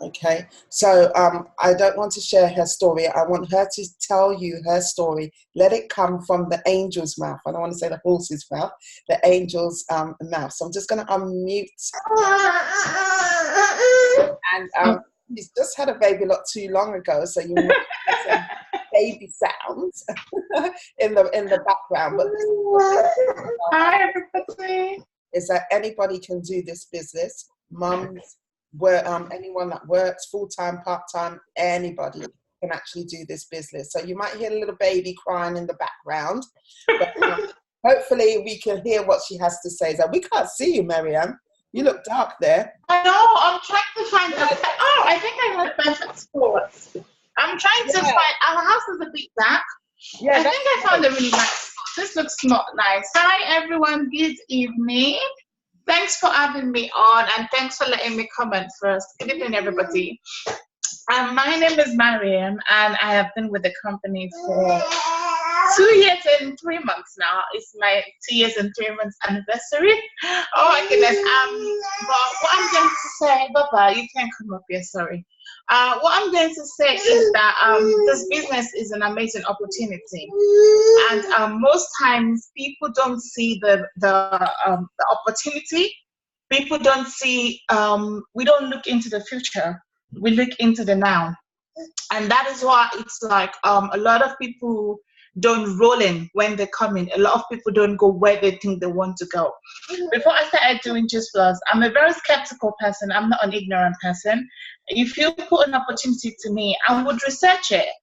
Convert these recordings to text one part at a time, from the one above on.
Okay, so I don't want to share her story. I want her to tell you her story. Let it come from the angel's mouth. I don't want to say the horse's mouth, the angel's mouth. So I'm just going to unmute. And she's just had a baby not too long ago, so you might hear some baby sounds in the background. But hi, everybody. Is that anybody can do this business? Mums, where anyone that works full-time, part-time, anybody can actually do this business. So you might hear a little baby crying in the background, but hopefully we can hear what she has to say. So we can't see you, Marianne. You look dark there. I know. I'm trying to find. Oh, I think I have perfect spots. I'm trying to find. Our house is a bit dark. Yeah, I think I found a really nice spot. This looks not nice. Hi, everyone. Good evening. Thanks for having me on, and thanks for letting me comment first. Good evening, everybody. My name is Mariam, and I have been with the company for 2 years and 3 months now. It's my 2 years and 3 months anniversary. Oh my goodness. But what I'm going to say, Baba, you can come up here, sorry. What I'm going to say is that this business is an amazing opportunity, and most times people don't see the opportunity. People don't see. We don't look into the future. We look into the now, and that is why it's like a lot of people don't roll in when they come in. A lot of people don't go where they think they want to go. Before I started doing Juice Plus, I'm a very skeptical person. I'm not an ignorant person. If you put an opportunity to me, I would research it,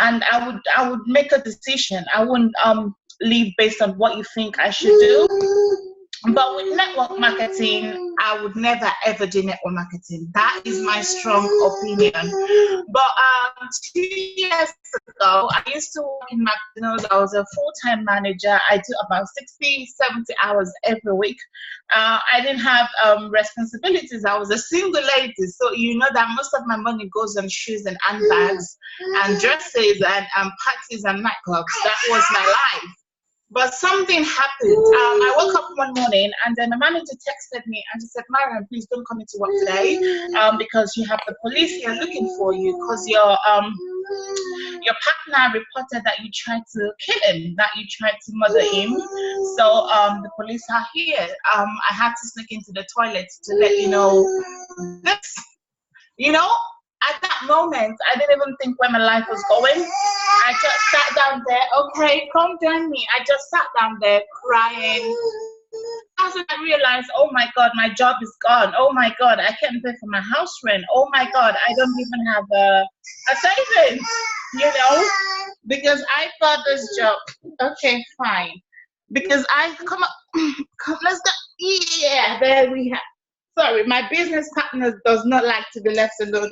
and I would make a decision. I wouldn't leave based on what you think I should do. But with network marketing, I would never ever do network marketing. That is my strong opinion. But 2 years ago, I used to work in McDonald's. I was a full-time manager. I do about 60, 70 hours every week. I didn't have responsibilities. I was a single lady. So you know that most of my money goes on shoes and handbags and dresses and parties and nightclubs. That was my life. But something happened. I woke up one morning and then the manager texted me and she said, Mariam, please don't come into work today because you have the police here looking for you because your partner reported that you tried to kill him, that you tried to murder him. So the police are here. I had to sneak into the toilet to let you know this. You know, at that moment, I didn't even think where my life was going. I just sat down there. Okay, come join me. I just sat down there crying. As I realized, oh my God, my job is gone. Oh my God, I can't pay for my house rent. Oh my God, I don't even have a savings, you know, because I thought this job, okay, fine. Because I let's go. Yeah, there we have. Sorry, my business partner does not like to be left alone.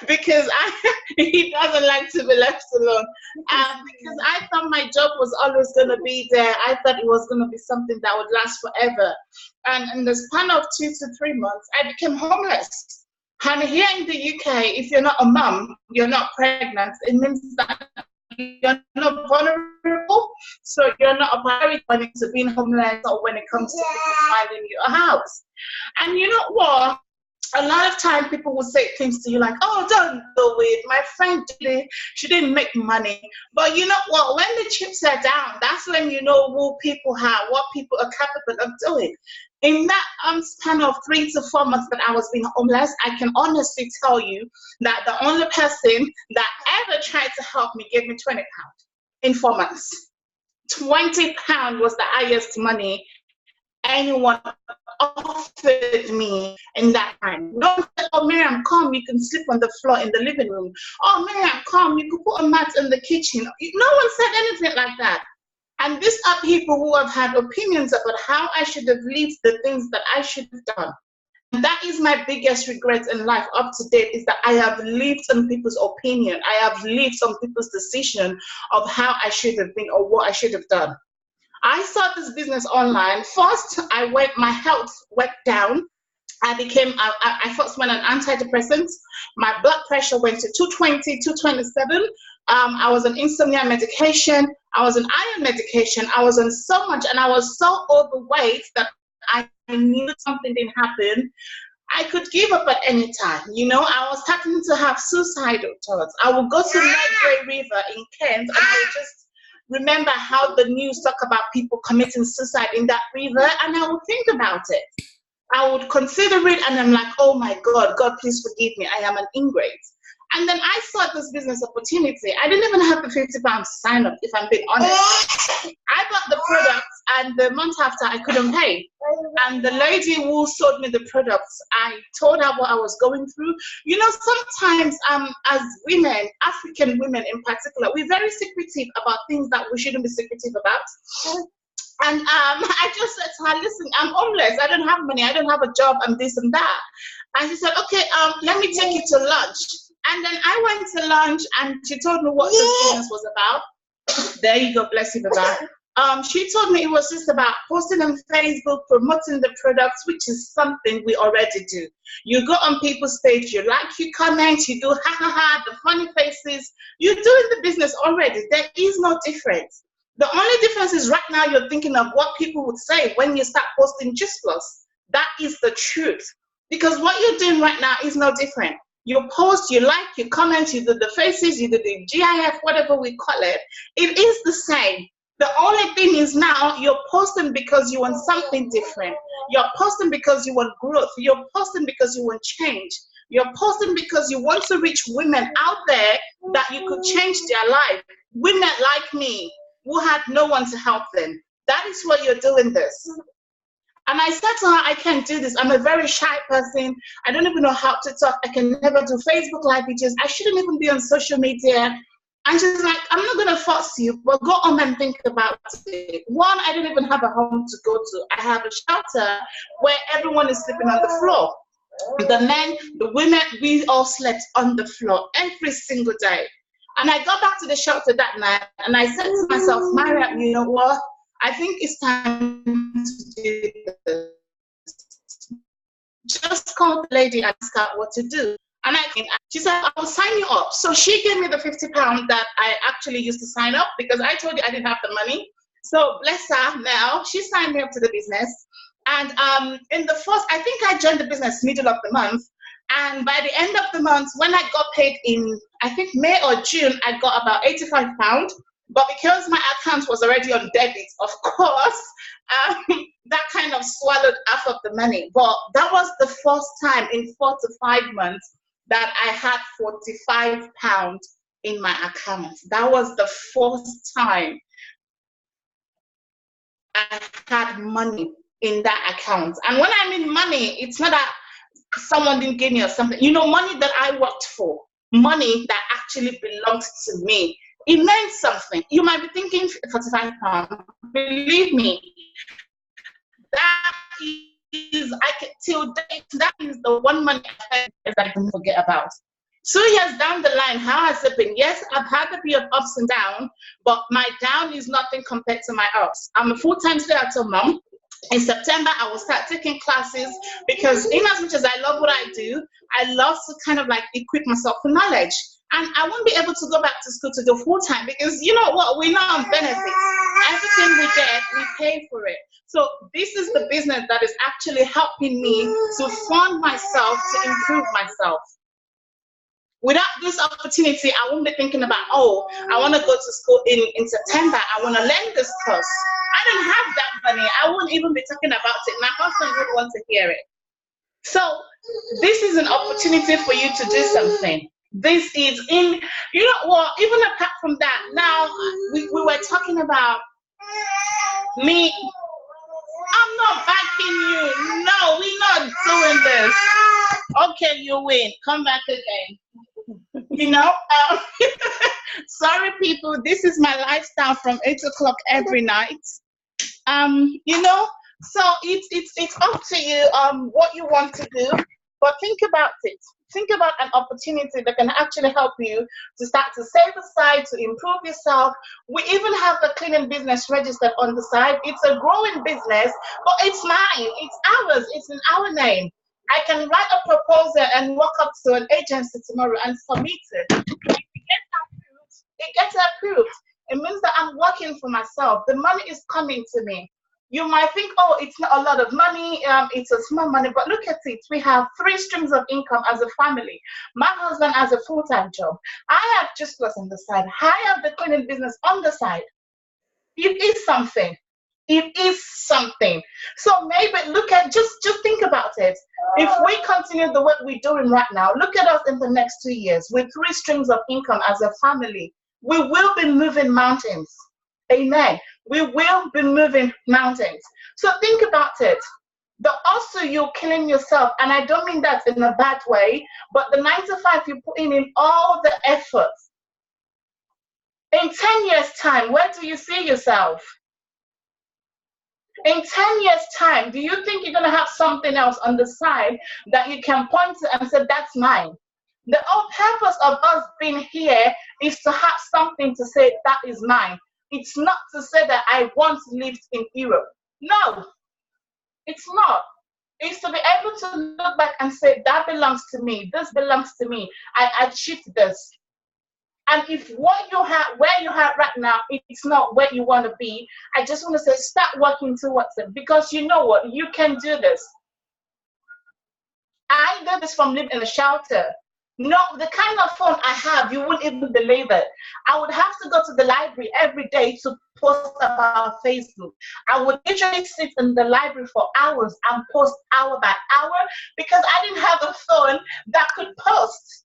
Because he doesn't like to be left alone. Because I thought my job was always going to be there. I thought it was going to be something that would last forever. And in the span of 2 to 3 months, I became homeless. And here in the UK, if you're not a mom, you're not pregnant, it means that you're not vulnerable. So you're not a priority when it comes to being homeless or when it comes to people finding you a house. And you know what? A lot of time people will say things to you like, oh, don't do it. My friend did it. She didn't make money. But you know what? When the chips are down, that's when you know who people have, what people are capable of doing. In that span of 3 to 4 months that I was being homeless, I can honestly tell you that the only person that ever tried to help me gave me £20 in 4 months. £20 was the highest money anyone offered me in that time. No one said, oh, Miriam, come, you can sleep on the floor in the living room. Oh, Miriam, come, you can put a mat in the kitchen. No one said anything like that. And these are people who have had opinions about how I should have lived the things that I should have done. And that is my biggest regret in life up to date, is that I have lived on people's opinion. I have lived on people's decision of how I should have been or what I should have done. I saw this business online. First, my health went down. I first went on antidepressants. My blood pressure went to 220, 227. I was on insomnia medication. I was on iron medication. I was on so much, and I was so overweight that I knew something didn't happen. I could give up at any time. You know, I was starting to have suicidal thoughts. I would go to Medway River in Kent, and I would just remember how the news talk about people committing suicide in that river, and I would think about it. I would consider it, and I'm like, oh my God, God, please forgive me. I am an ingrate. And then I saw this business opportunity. I didn't even have the £50 to sign up, if I'm being honest. I bought the products, and the month after, I couldn't pay. And the lady who sold me the products, I told her what I was going through. You know, sometimes as women, African women in particular, we're very secretive about things that we shouldn't be secretive about. And I just said to her, listen, I'm homeless. I don't have money. I don't have a job. I'm this and that. And she said, okay, let me take you to lunch. And then I went to lunch, and she told me what this business was about. There you go, bless you, Baba. She told me it was just about posting on Facebook, promoting the products, which is something we already do. You go on people's page, you like, you comment, you do ha ha ha, the funny faces. You're doing the business already. There is no difference. The only difference is right now you're thinking of what people would say when you start posting Just Plus. That is the truth. Because what you're doing right now is no different. You post, you like, you comment, you do the faces, you do the GIF, whatever we call it. It is the same. The only thing is now you're posting because you want something different. You're posting because you want growth. You're posting because you want change. You're posting because you want to reach women out there that you could change their life. Women like me, who had no one to help them. That is why you're doing this. And I said to her, I can't do this. I'm a very shy person. I don't even know how to talk. I can never do Facebook Live videos. I shouldn't even be on social media. And she's like, I'm not going to force you, but go home and think about it. One, I don't even have a home to go to. I have a shelter where everyone is sleeping on the floor. The men, the women, we all slept on the floor every single day. And I got back to the shelter that night, and I said to myself, Mariam, you know what? I think it's time to do this. Just call the lady and ask her what to do. And she said, I will sign you up. So she gave me the £50 that I actually used to sign up, because I told you I didn't have the money. So bless her now, she signed me up to the business. And in the first, I think I joined the business middle of the month. And by the end of the month, when I got paid in, I think May or June, I got about £85. But because my account was already on debit, of course, that kind of swallowed half of the money. But that was the first time in 4 to 5 months that I had £45 in my account. That was the first time I had money in that account. And when I mean money, it's not that someone didn't give me or something. You know, money that I worked for, money that actually belongs to me. It meant something. You might be thinking £45. Believe me, that is, till date, that is the one money I can forget about. 2 years down the line, how has it been? Yes, I've had a bit of ups and downs, but my down is nothing compared to my ups. I'm a full-time stay-at-home mom. In September, I will start taking classes, because in as much as I love what I do, I love to kind of like equip myself with knowledge. And I won't be able to go back to school to do full-time, because you know what, we're not on benefits. Everything we get, we pay for it. So this is the business that is actually helping me to fund myself, to improve myself. Without this opportunity, I won't be thinking about, oh, I want to go to school in September. I want to learn this course. I don't have that money. I won't even be talking about it. My husband would want to hear it. So this is an opportunity for you to do something. This is in, you know what, even apart from that, now we were talking about me. I'm not backing you. No, we're not doing this. Okay, you win. Come back again. You know, sorry people, this is my lifestyle from 8 o'clock every night. You know, so it's up to you what you want to do, but think about it. Think about an opportunity that can actually help you to start to save aside, to improve yourself. We even have the cleaning business registered on the side. It's a growing business, but it's mine, it's ours, it's in our name. I can write a proposal and walk up to an agency tomorrow and submit it. If it gets approved, it means that I'm working for myself. The money is coming to me. You might think, oh, it's not a lot of money, it's a small money, but look at it. We have 3 streams of income as a family. My husband has a full-time job. I have just plus on the side. I have the cleaning business on the side. It is something. It is something. So maybe look at, just think about it. If we continue the work we're doing right now, look at us in the next 2 years with 3 streams of income as a family. We will be moving mountains. Amen. We will be moving mountains. So think about it. The also you're killing yourself, and I don't mean that in a bad way, but the 9 to 5 you're putting in all the effort. In 10 years' time, where do you see yourself? In 10 years' time, do you think you're going to have something else on the side that you can point to and say, that's mine? The whole purpose of us being here is to have something to say, that is mine. It's not to say that I once lived in Europe. No, it's not. It's to be able to look back and say, that belongs to me. This belongs to me. I achieved this. And if what you have, where you are right now, it's not where you want to be, I just want to say, start working towards it. Because you know what? You can do this. I did this from living in a shelter. No, the kind of phone I have, you wouldn't even believe it. I would have to go to the library every day to post about Facebook. I would literally sit in the library for hours and post hour by hour because I didn't have a phone that could post.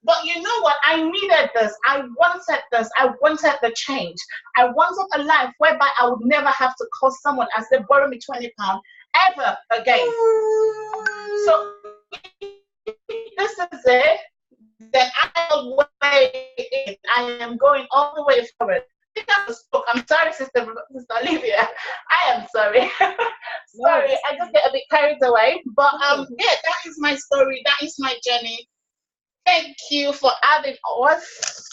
But you know what? I needed this. I wanted this. I wanted the change. I wanted a life whereby I would never have to call someone and say, borrow me £20 ever again. So this is it. Then I am going all the way forward. I think I spoke. I'm sorry, Sister Olivia. I am sorry. Sorry, I just get a bit carried away. But yeah, that is my story. That is my journey. Thank you for having us.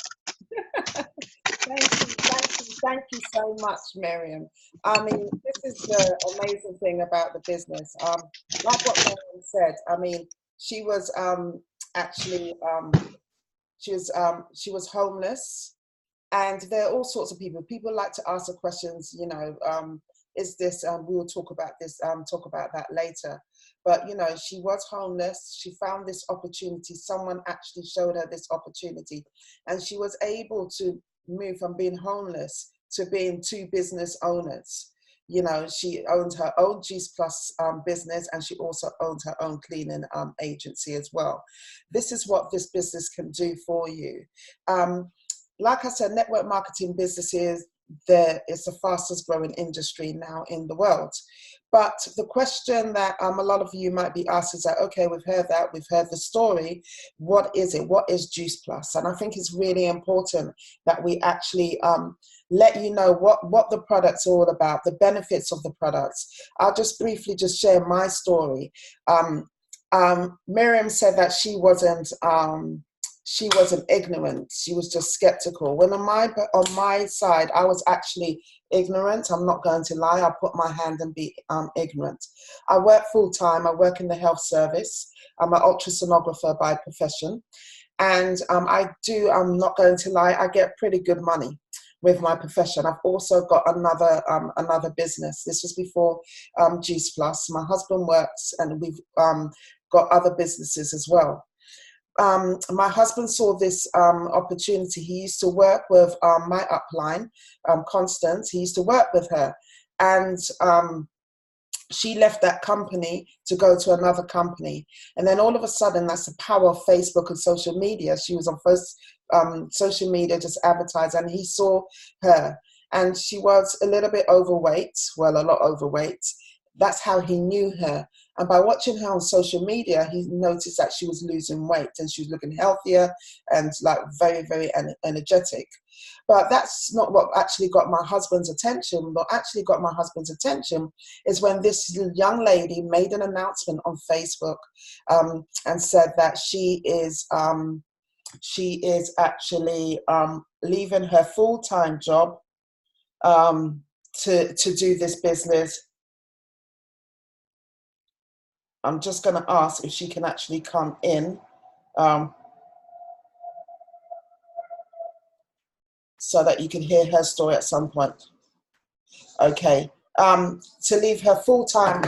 Thank you so much, Miriam. I mean, this is the amazing thing about the business. Like what Miriam said, I mean, she was actually she was homeless, and there are all sorts of people. People like to ask the questions, you know, is this? We will talk about this. Talk about that later. But you know, she was homeless. She found this opportunity. Someone actually showed her this opportunity, and she was able to move from being homeless to being 2 business owners. You know, she owned her own Juice Plus business, and she also owned her own cleaning agency as well. This is what this business can do for you. Like I said, network marketing businesses, it's the fastest growing industry now in the world. But the question that a lot of you might be asked is that, okay, we've heard that, we've heard the story. What is it? What is Juice Plus? And I think it's really important that we actually let you know what the product's all about, the benefits of the products. I'll just briefly just share my story. Miriam said that she wasn't ignorant. She was just skeptical. When on my side, I was actually ignorant. I'm not going to lie. I'll put my hand and be ignorant. I work full time. I work in the health service. I'm an ultrasonographer by profession. And I'm not going to lie, I get pretty good money with my profession. I've also got another business. This was before Juice Plus. My husband works, and we've got other businesses as well. My husband saw this opportunity. He used to work with my upline, Constance. He used to work with her, and she left that company to go to another company. And then all of a sudden, that's the power of Facebook and social media. She was on social media just advertising, and he saw her, and she was a little bit overweight, well, a lot overweight. That's how he knew her. And by watching her on social media, he noticed that she was losing weight and she was looking healthier and like very, very energetic. But that's not what actually got my husband's attention. What actually got my husband's attention is when this young lady made an announcement on Facebook and said that she is actually leaving her full-time job to do this business. I'm just going to ask if she can actually come in so that you can hear her story at some point. Okay. to leave her full-time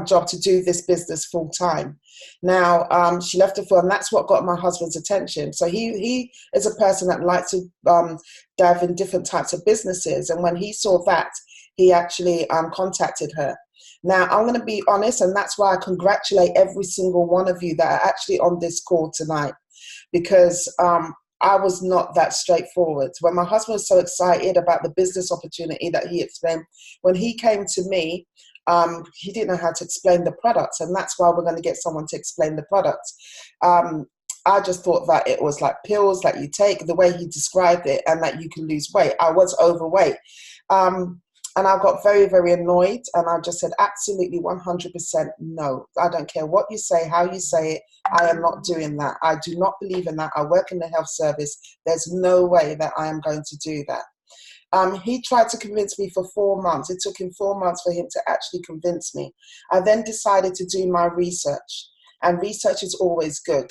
job to do this business full-time. Now, she left it for, and that's what got my husband's attention. So he is a person that likes to dive in different types of businesses. And when he saw that, he actually contacted her. Now, I'm going to be honest, and that's why I congratulate every single one of you that are actually on this call tonight, because I was not that straightforward. When my husband was so excited about the business opportunity that he explained, when he came to me, he didn't know how to explain the products, and that's why we're going to get someone to explain the products. I just thought that it was like pills that you take, the way he described it, and that you can lose weight. I was overweight. And I got very, very annoyed, and I just said, absolutely 100% no. I don't care what you say, how you say it. I am not doing that. I do not believe in that. I work in the health service. There's no way that I am going to do that. He tried to convince me for 4 months. It took him 4 months for him to actually convince me. I then decided to do my research, and research is always good.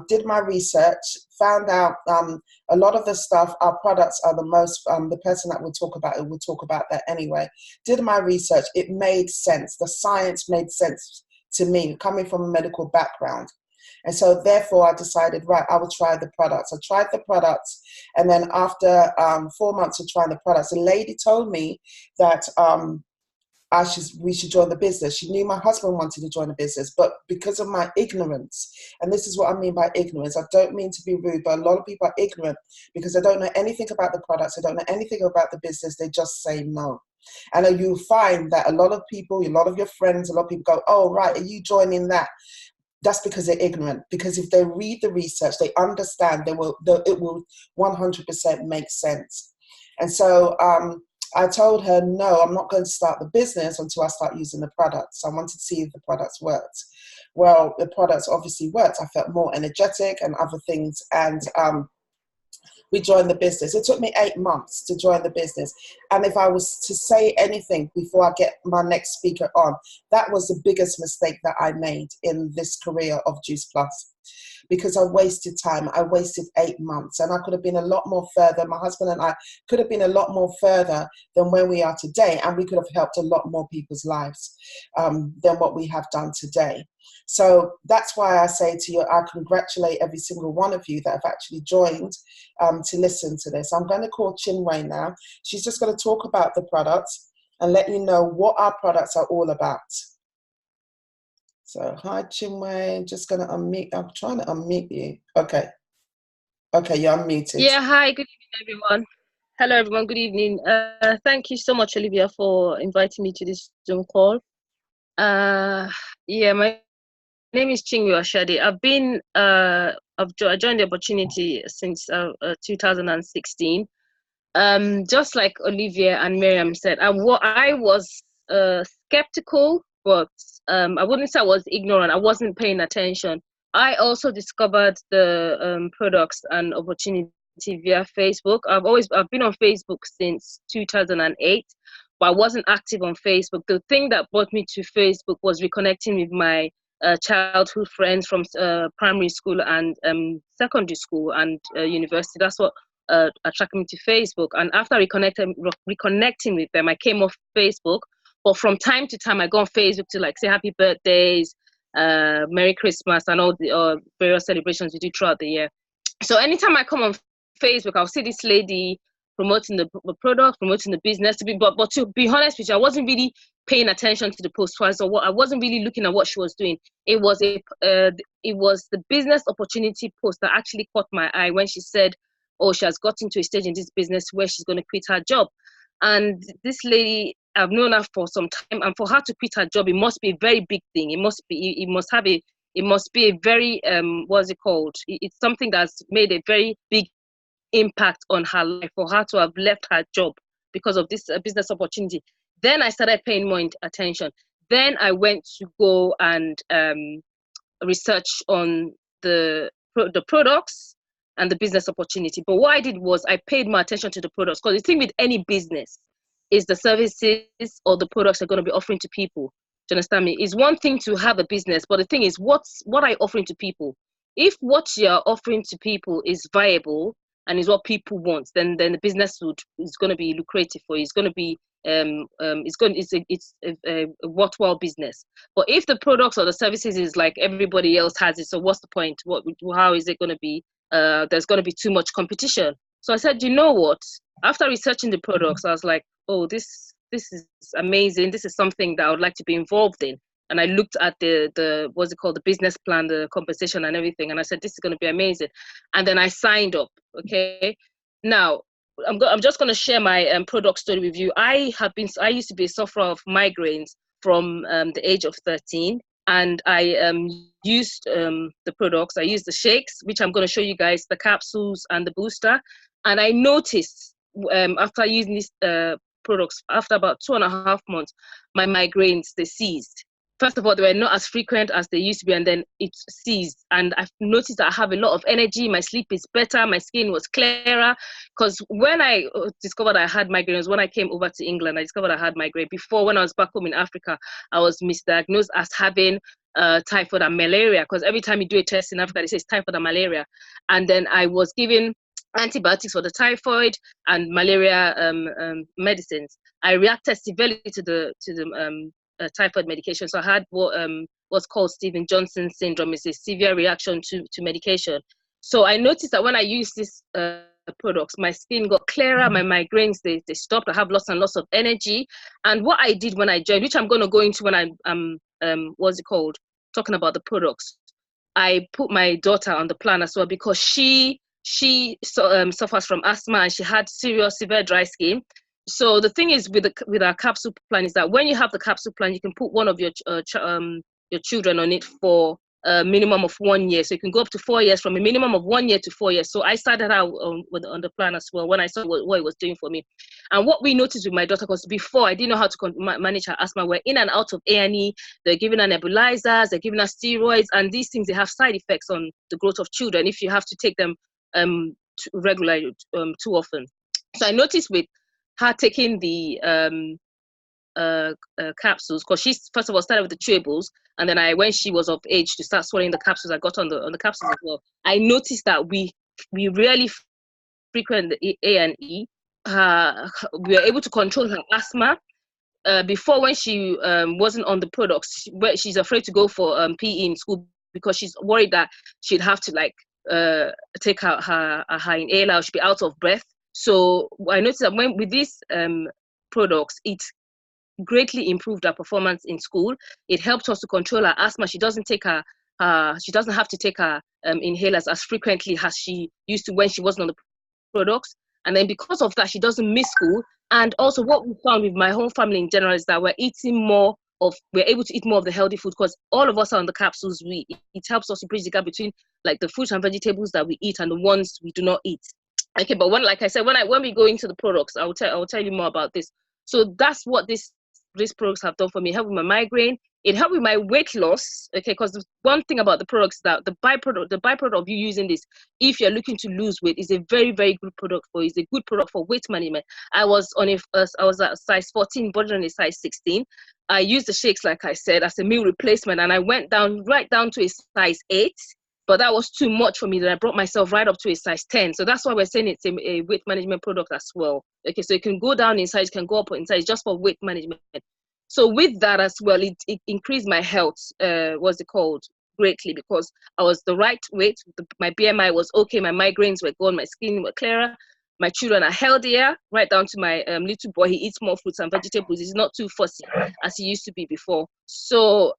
Did my research, found out a lot of the stuff, our products are the most, the person that will talk about it will talk about that anyway. Did my research, it made sense. The science made sense to me, coming from a medical background. And so therefore I decided, right, I will try the products. I tried the products, and then after 4 months of trying the products, a lady told me that we should join the business. She knew my husband wanted to join the business, but because of my ignorance, and this is what I mean by ignorance, I don't mean to be rude, but a lot of people are ignorant because they don't know anything about the products, they don't know anything about the business, they just say no. And you'll find that a lot of people, a lot of your friends, a lot of people go, oh, right, are you joining that? That's because they're ignorant. Because if they read the research, they understand, it will 100% make sense. And so, I told her, no, I'm not going to start the business until I start using the products. I wanted to see if the products worked. Well, the products obviously worked. I felt more energetic and other things. And we joined the business. It took me 8 months to join the business. And if I was to say anything before I get my next speaker on, that was the biggest mistake that I made in this career of Juice Plus. Because I wasted time. I wasted 8 months, and I could have been a lot more further. My husband and I could have been a lot more further than where we are today, and we could have helped a lot more people's lives than what we have done today. So that's why I say to you, I congratulate every single one of you that have actually joined to listen to this. I'm going to call Chinwe now. She's just going to talk about the products and let you know what our products are all about. So, hi, Chinwe. Just going to unmute. I'm trying to unmute you. Okay. Okay, you're unmuted. Yeah, hi. Good evening, everyone. Hello, everyone. Good evening. Thank you so much, Olivia, for inviting me to this Zoom call. Yeah, my name is Chinwe Oshade. I joined the opportunity since 2016. Just like Olivia and Miriam said, I was skeptical, but I wouldn't say I was ignorant. I wasn't paying attention. I also discovered the products and opportunity via Facebook. I've been on Facebook since 2008, but I wasn't active on Facebook. The thing that brought me to Facebook was reconnecting with my childhood friends from primary school and secondary school and university. That's what attracted me to Facebook. And after reconnecting with them, I came off Facebook. But from time to time, I go on Facebook to like say happy birthdays, Merry Christmas, and all the various celebrations we do throughout the year. So anytime I come on Facebook, I'll see this lady promoting the product, promoting the business. But to be honest with you, I wasn't really paying attention to the post twice, or I wasn't really looking at what she was doing. It was the business opportunity post that actually caught my eye when she said, oh, she has gotten to a stage in this business where she's going to quit her job. And this lady, I've known her for some time, and for her to quit her job, it must be a very big thing. It must be a very what's it called? It's something that's made a very big impact on her life for her to have left her job because of this business opportunity. Then I started paying more attention. Then I went to go and research on the products and the business opportunity. But what I did was I paid more attention to the products, because the thing with any business is the services or the products they're going to be offering to people. Do you understand me? It's one thing to have a business, but the thing is, what are you offering to people? If what you're offering to people is viable, and is what people want, then the business is going to be lucrative for you. It's going to be it's a worthwhile business. But if the products or the services is like everybody else has it, so what's the point? How is it going to be? There's going to be too much competition. So I said, you know what? After researching the products, I was like, oh, this is amazing. This is something that I would like to be involved in. And I looked at the what's it called, the business plan, the compensation and everything, and I said, this is going to be amazing. And then I signed up. Okay, now I'm just going to share my product story with you. I used to be a sufferer of migraines from the age of 13, and I used the products. I used the shakes, which I'm going to show you guys, the capsules and the booster. And I noticed after using these products, after about 2.5 months, my migraines, they ceased. First of all, they were not as frequent as they used to be, and then it ceased. And I've noticed that I have a lot of energy. My sleep is better. My skin was clearer. Because when I discovered I had migraines, when I came over to England, I discovered I had migraine. Before, when I was back home in Africa, I was misdiagnosed as having typhoid and malaria. Because every time you do a test in Africa, they say it's typhoid and malaria. And then I was given antibiotics for the typhoid and malaria medicines. I reacted severely to the typhoid medication. So I had what's called Steven Johnson syndrome. It's a severe reaction to medication. So I noticed that when I used these products, my skin got clearer, my migraines, they stopped. I have lots and lots of energy. And what I did when I joined, which I'm going to go into when I'm what's it called, talking about the products, I put my daughter on the plan as well, because she suffers from asthma, and she had severe dry skin. So the thing is with our capsule plan is that when you have the capsule plan, you can put one of your children on it for a minimum of 1 year. So you can go up to 4 years, from a minimum of 1 year to 4 years. So I started out on the plan as well when I saw what it was doing for me. And what we noticed with my daughter, because before I didn't know how to manage her asthma, we're in and out of A&E, they're giving her nebulizers, they're giving her steroids, and these things, they have side effects on the growth of children if you have to take them regularly too often. So I noticed with her taking the capsules, because she first of all started with the chewables, and then when she was of age to start swallowing the capsules, I got on the capsules as well. I noticed that we really frequent the A&E. We were able to control her asthma. Before, when she wasn't on the products, she's afraid to go for PE in school, because she's worried that she'd have to take her inhaler, she'd be out of breath. So I noticed that with these products, it greatly improved her performance in school. It helped us to control her asthma. She doesn't have to take her inhalers as frequently as she used to when she wasn't on the products. And then because of that, she doesn't miss school. And also what we found with my whole family in general is that we're able to eat more of the healthy food, because all of us are on the capsules. It helps us to bridge the gap between the fruits and vegetables that we eat and the ones we do not eat. Okay, but like I said, when we go into the products, I will tell you more about this. So that's what these products have done for me. It helped with my migraine. It helped with my weight loss. Okay, because the one thing about the products, that the byproduct of you using this, if you're looking to lose weight, is a very, very good product for you. It's a good product for weight management. I was at size 14, bordering on a size 16. I used the shakes, like I said, as a meal replacement, and I went right down to a size 8. But that was too much for me. Then I brought myself right up to a size 10. So that's why we're saying it's a weight management product as well. Okay, so you can go down in size, you can go up in size, just for weight management. So with that as well, it increased my health, greatly, because I was the right weight. My BMI was okay. My migraines were gone. My skin were clearer. My children are healthier, right down to my little boy. He eats more fruits and vegetables. He's not too fussy as he used to be before. So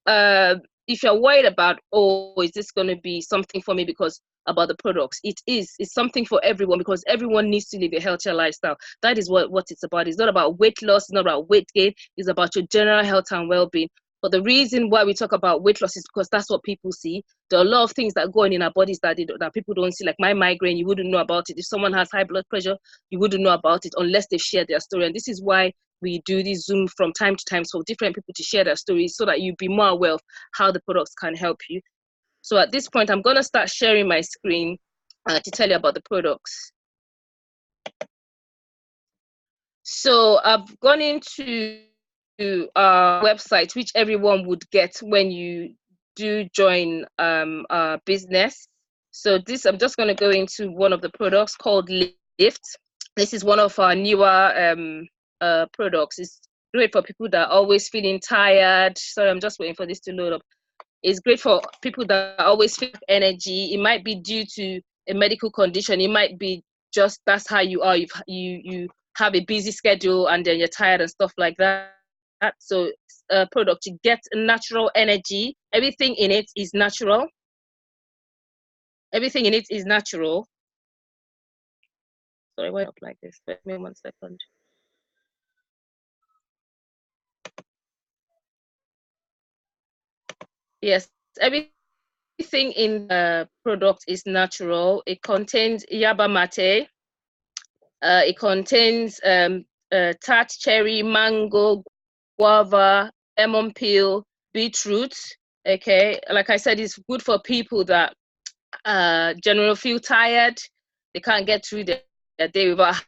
if you're worried about, is this going to be something for me because about the products, it's something for everyone, because everyone needs to live a healthier lifestyle. That is what it's about. It's not about weight loss, it's not about weight gain, it's about your general health and well-being. But the reason why we talk about weight loss is because that's what people see. There are a lot of things that go on in our bodies that people don't see, like my migraine. You wouldn't know about it. If someone has high blood pressure, you wouldn't know about it unless they've shared their story. And this is why we do this Zoom from time to time, for different people to share their stories, so that you be more aware of how the products can help you. So at this point, I'm going to start sharing my screen to tell you about the products. So I've gone into our website, which everyone would get when you do join our business. So this, I'm just going to go into one of the products called Lift. This is one of our newer products. It's great for people that are always feeling tired. Sorry, I'm just waiting for this to load up. It's great for people that always feel energy. It might be due to a medical condition. It might be just that's how you are. You have a busy schedule and then you're tired and stuff like that. So it's a product to get natural energy. Everything in it is natural. Everything in it is natural. Sorry, why up like this? Wait me 1 second. Yes, everything in the product is natural. It contains yerba mate. It contains tart cherry, mango, guava, lemon peel, beetroot. Okay, like I said, it's good for people that generally feel tired. They can't get through their day without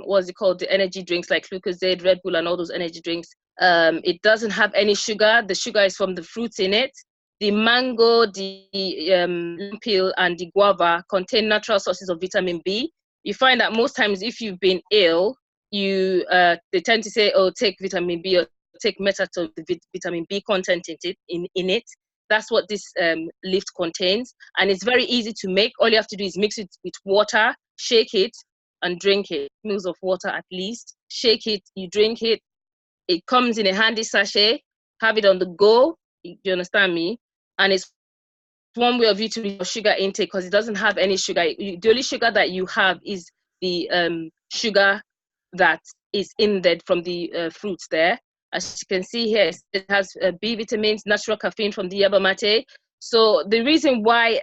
what's it called, the energy drinks like Lucozade, Red Bull, and all those energy drinks. It doesn't have any sugar. The sugar is from the fruits in it. The mango, the lemon peel, and the guava contain natural sources of vitamin B. You find that most times if you've been ill, they tend to say, oh, take vitamin B or take Metato, the vitamin B content in it. That's what this lift contains, and it's very easy to make. All you have to do is mix it with water, shake it, and drink it. Mils of water at least. Shake it, you drink it. It comes in a handy sachet. Have it on the go. You understand me? And it's one way of you to reduce your sugar intake because it doesn't have any sugar. The only sugar that you have is the sugar that is in there from the fruits there. As you can see here, it has B vitamins, natural caffeine from the yerba mate. So the reason why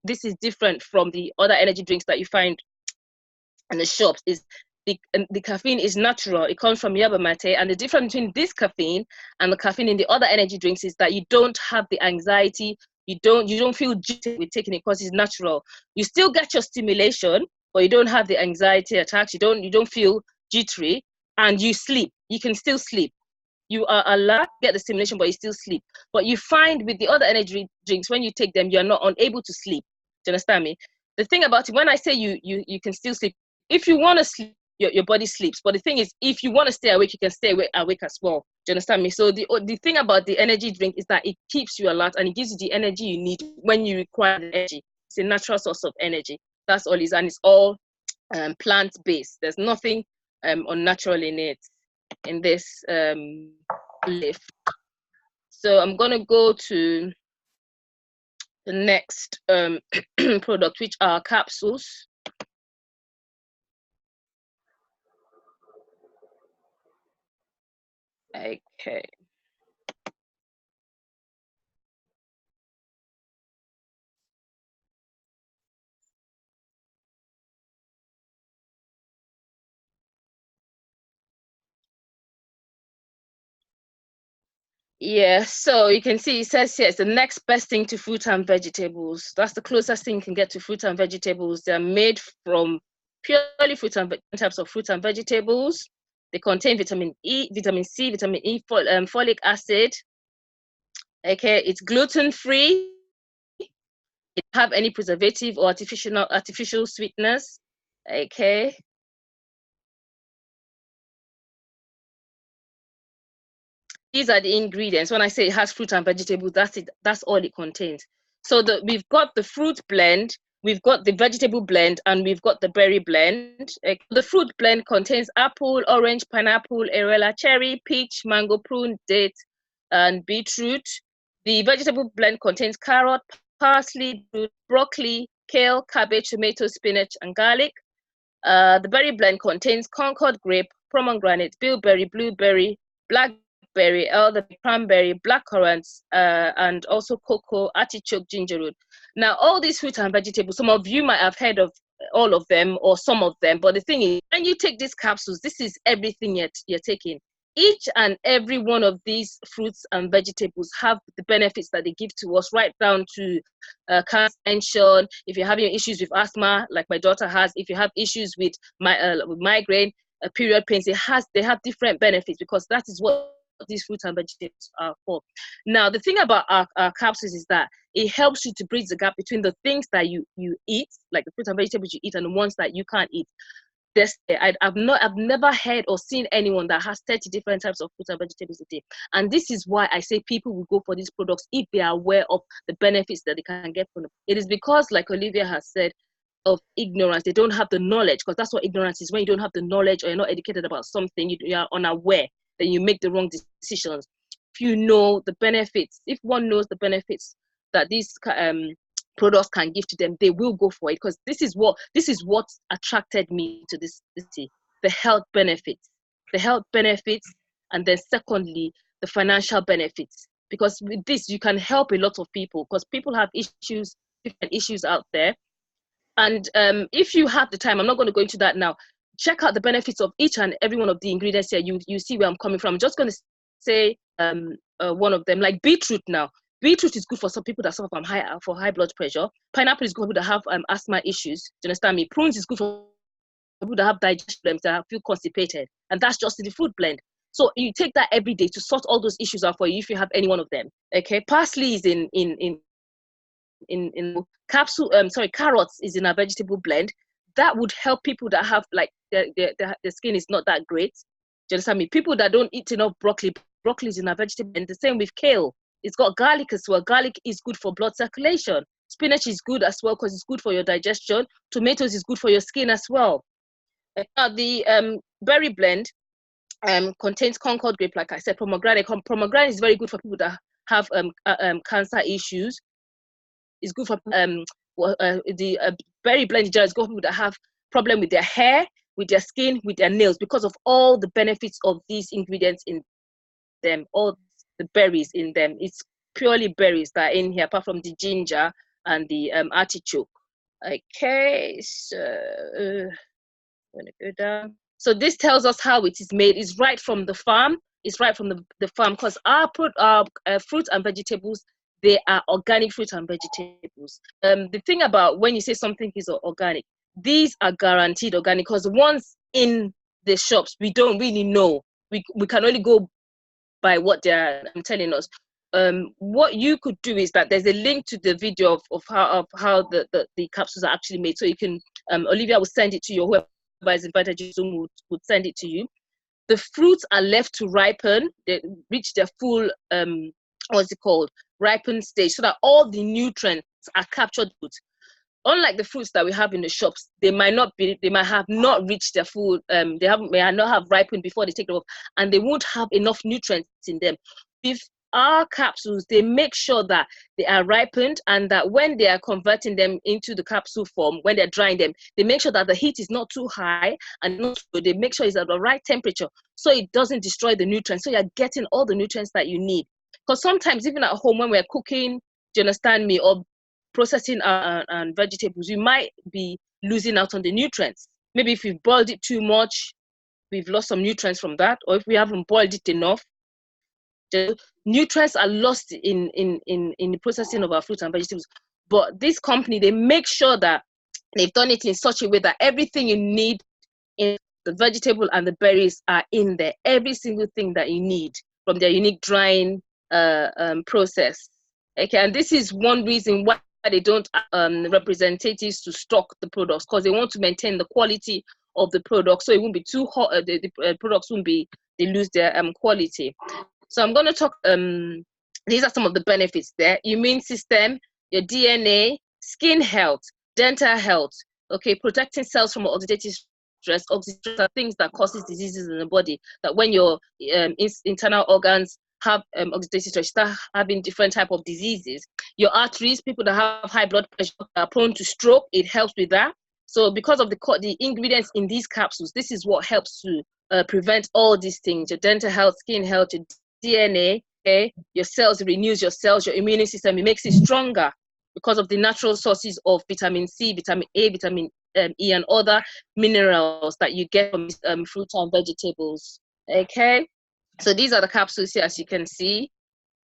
this is different from the other energy drinks that you find in the shops is the caffeine is natural. It comes from yerba mate, and the difference between this caffeine and the caffeine in the other energy drinks is that you don't have the anxiety. You don't feel jittery with taking it because it's natural. You still get your stimulation, but you don't have the anxiety attacks. You don't feel jittery, and you sleep. You can still sleep. You are allowed to get the stimulation, but you still sleep. But you find with the other energy drinks, when you take them, you're not unable to sleep. Do you understand me? The thing about it, when I say you can still sleep, if you want to sleep, your body sleeps. But the thing is, if you want to stay awake, you can stay awake as well. Do you understand me? So the thing about the energy drink is that it keeps you alert and it gives you the energy you need when you require the energy. It's a natural source of energy. That's all it is, and it's all plant-based. There's nothing unnatural in it, in this lift. So I'm gonna go to the next product, which are capsules. Okay. Yeah, so you can see it says here it's the next best thing to fruit and vegetables. That's the closest thing you can get to fruit and vegetables. They're made from purely types of fruit and vegetables. They contain vitamin E, vitamin C, vitamin E, folic acid. Okay, it's gluten-free. It doesn't have any preservative or artificial sweeteners. Okay. These are the ingredients. When I say it has fruit and vegetables, that's it. That's all it contains. So we've got the fruit blend, we've got the vegetable blend, and we've got the berry blend. The fruit blend contains apple, orange, pineapple, arela, cherry, peach, mango, prune, date, and beetroot. The vegetable blend contains carrot, parsley, broccoli, kale, cabbage, tomato, spinach, and garlic. The berry blend contains Concord grape, pomegranate, bilberry, blueberry, blackberry, elderberry, cranberry, blackcurrants, and also cocoa, artichoke, ginger root. Now, all these fruits and vegetables, some of you might have heard of all of them or some of them, but the thing is, when you take these capsules, this is everything you're taking. Each and every one of these fruits and vegetables have the benefits that they give to us, right down to cancer prevention. If you're having issues with asthma, like my daughter has, if you have issues with migraine, period pains, they have different benefits because that is what these fruits and vegetables are for. Now, the thing about our capsules is that it helps you to bridge the gap between the things that you eat, like the fruits and vegetables you eat, and the ones that you can't eat. I've never heard or seen anyone that has 30 different types of fruits and vegetables a day. And this is why I say people will go for these products if they are aware of the benefits that they can get from them. It is because, like Olivia has said, of ignorance. They don't have the knowledge, because that's what ignorance is. When you don't have the knowledge or you're not educated about something, you are unaware, then you make the wrong decisions. If you know the benefits, if one knows the benefits that these products can give to them, they will go for it, because this is what attracted me to this city. The health benefits, and then secondly, the financial benefits, because with this you can help a lot of people, because people have different issues out there. And if you have the time, I'm not going to go into that now, check out the benefits of each and every one of the ingredients here. You see where I'm coming from. I'm just going to say one of them, like beetroot. Now, beetroot is good for some people that suffer from high blood pressure. Pineapple is good for people that have asthma issues. Do you understand me? Prunes is good for people that have digestion problems, that feel constipated, and that's just in the food blend. So you take that every day to sort all those issues out for you if you have any one of them. Okay, parsley is in capsule. Carrots is in a vegetable blend. That would help people that have, like, their skin is not that great. Do you understand me? People that don't eat enough broccoli is in a vegetable blend. The same with kale. It's got garlic as well. Garlic is good for blood circulation. Spinach is good as well because it's good for your digestion. Tomatoes is good for your skin as well. Now, the berry blend contains Concord grape, like I said, pomegranate. Pomegranate is very good for people that have cancer issues. It's good for the berry blend is good for people that have problem with their hair, with their skin, with their nails, because of all the benefits of these ingredients in them, all the berries in them. It's purely berries that are in here, apart from the ginger and the artichoke. Okay, so I'm gonna go down. So this tells us how it is made. It's right from the farm. It's right from the farm, because our fruits and vegetables, they are organic fruits and vegetables. The thing about when you say something is organic, these are guaranteed organic, because once in the shops, we don't really know. We can only go by what they're telling us. What you could do is that there's a link to the video of how the capsules are actually made. So you can, Olivia will send it to you, whoever is invited you Zoom would send it to you. The fruits are left to ripen, they reach their full, ripened stage, so that all the nutrients are captured. Unlike the fruits that we have in the shops, they might have not reached their full, may not have ripened before they take them off, and they won't have enough nutrients in them. With our capsules, they make sure that they are ripened, and that when they are converting them into the capsule form, when they're drying them, they make sure that the heat is not too high, and they make sure it's at the right temperature, so it doesn't destroy the nutrients, so you're getting all the nutrients that you need. Because sometimes, even at home, when we're cooking, do you understand me, or processing and vegetables, we might be losing out on the nutrients. Maybe if we've boiled it too much, we've lost some nutrients from that, or if we haven't boiled it enough, the nutrients are lost in the processing of our fruits and vegetables. But this company, they make sure that they've done it in such a way that everything you need in the vegetable and the berries are in there. Every single thing that you need from their unique drying process. Okay, and this is one reason why they don't representatives to stock the products, because they want to maintain the quality of the product, so it won't be too hot. The products won't be, they lose their quality. So I'm going to talk. These are some of the benefits there: immune system, your DNA, skin health, dental health. Okay, protecting cells from oxidative stress. Oxidative stress are things that causes diseases in the body. That when your internal organs have oxidative stress, start having different type of diseases. Your arteries, people that have high blood pressure are prone to stroke. It helps with that. So because of the ingredients in these capsules, this is what helps to prevent all these things: your dental health, skin health, your DNA, okay, your cells, it renews your cells, your immune system, it makes it stronger because of the natural sources of vitamin C, vitamin A, vitamin E, and other minerals that you get from fruits and vegetables. Okay, so these are the capsules here, as you can see.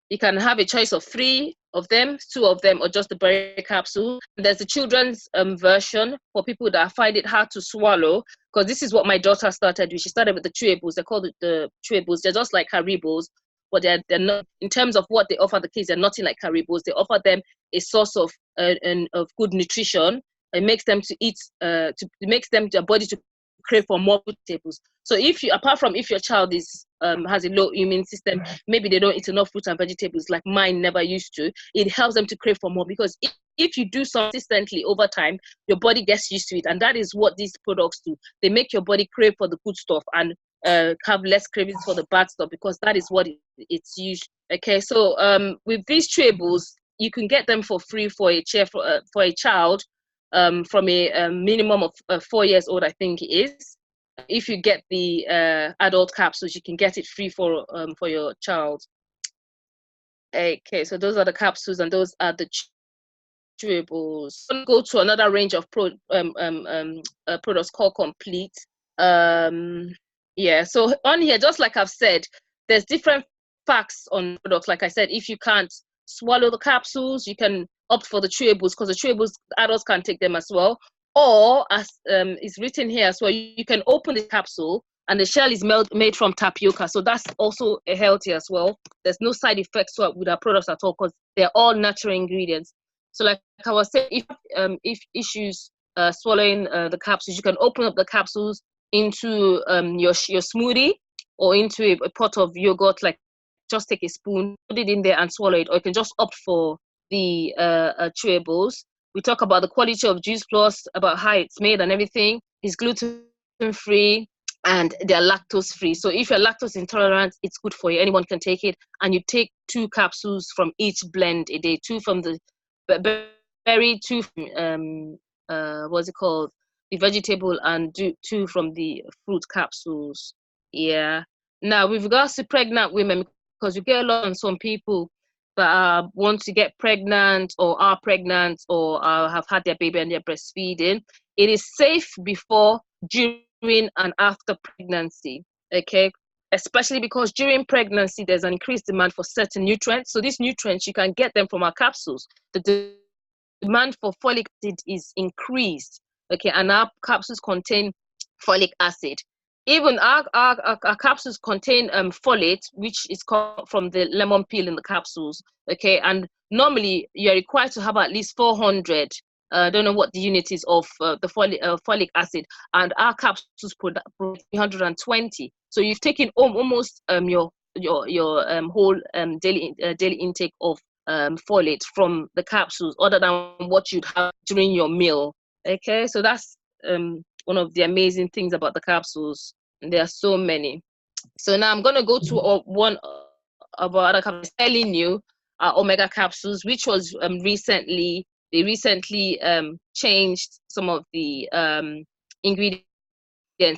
You can have a choice of 3 of them, 2 of them, or just the berry capsule. There's the children's version for people that find it hard to swallow, because this is what my daughter started with. She started with the chewables. They call it the chewables. They're just like Haribos, but they're not, in terms of what they offer the kids, they're nothing like Caribous. They offer them a source of good nutrition. It makes them to eat, it makes them, their body to crave for more vegetables. So if you, apart from if your child is has a low immune system, maybe they don't eat enough fruit and vegetables like mine never used to, it helps them to crave for more, because if you do so consistently over time, your body gets used to it. And that is what these products do. They make your body crave for the good stuff and have less cravings for the bad stuff, because that is what it's used. Okay, so with these chewables, you can get them for free for a child from a minimum of 4 years old, I think it is. If you get the adult capsules, you can get it free for your child. Okay, so those are the capsules and those are the chewables. I'm going to go to another range of products called Complete. Yeah, so on here, just like I've said, there's different facts on products. Like I said, if you can't swallow the capsules, you can opt for the chewables, because the chewables, adults can take them as well. Or as is written here as well, you can open the capsule and the shell is made from tapioca, so that's also healthy as well. There's no side effects with our products at all, because they're all natural ingredients. So like I was saying, if issues swallowing the capsules, you can open up the capsules into your smoothie or into a pot of yogurt. Like, just take a spoon, put it in there and swallow it, or you can just opt for the chewables. We talk about the quality of Juice Plus, about how it's made and everything. It's gluten-free and they're lactose-free. So if you're lactose intolerant, it's good for you. Anyone can take it. And you take 2 capsules from each blend a day. 2 from the berry, 2 from, what's it called? The vegetable, and 2 from the fruit capsules. Yeah. Now, with regards to pregnant women, because you get a lot on some people that want to get pregnant or are pregnant or have had their baby and they're breastfeeding, it is safe before, during, and after pregnancy. Okay, especially because during pregnancy there's an increased demand for certain nutrients. So these nutrients, you can get them from our capsules. The demand for folic acid is increased. Okay, and our capsules contain folic acid. Even our capsules contain folate, which is called from the lemon peel in the capsules. Okay, and normally you're required to have at least 400. I don't know what the unit is of the folic acid, and our capsules provide 320. So you've taken almost your whole daily intake of folate from the capsules, other than what you'd have during your meal. Okay, so that's one of the amazing things about the capsules. There are so many. So now I'm going to go to one of our other capsules, fairly new, omega capsules, which was recently changed some of the ingredients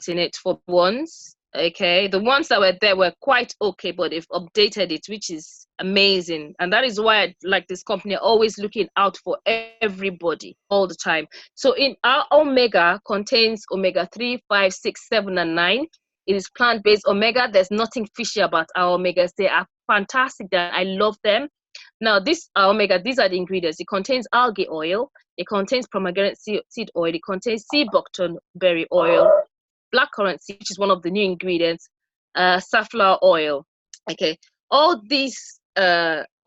in it for ones. Okay, the ones that were there were quite okay, but they've updated it, which is amazing. And that is why I like this company, always looking out for everybody all the time. So in our omega contains omega 3, 5, 6, 7, and 9. It is plant-based omega. There's nothing fishy about our omegas. They are fantastic. I love them. Now, this omega, these are the ingredients. It contains algae oil. It contains pomegranate seed oil. It contains sea buckthorn berry oil, blackcurrant seed, which is one of the new ingredients, safflower oil. Okay, all these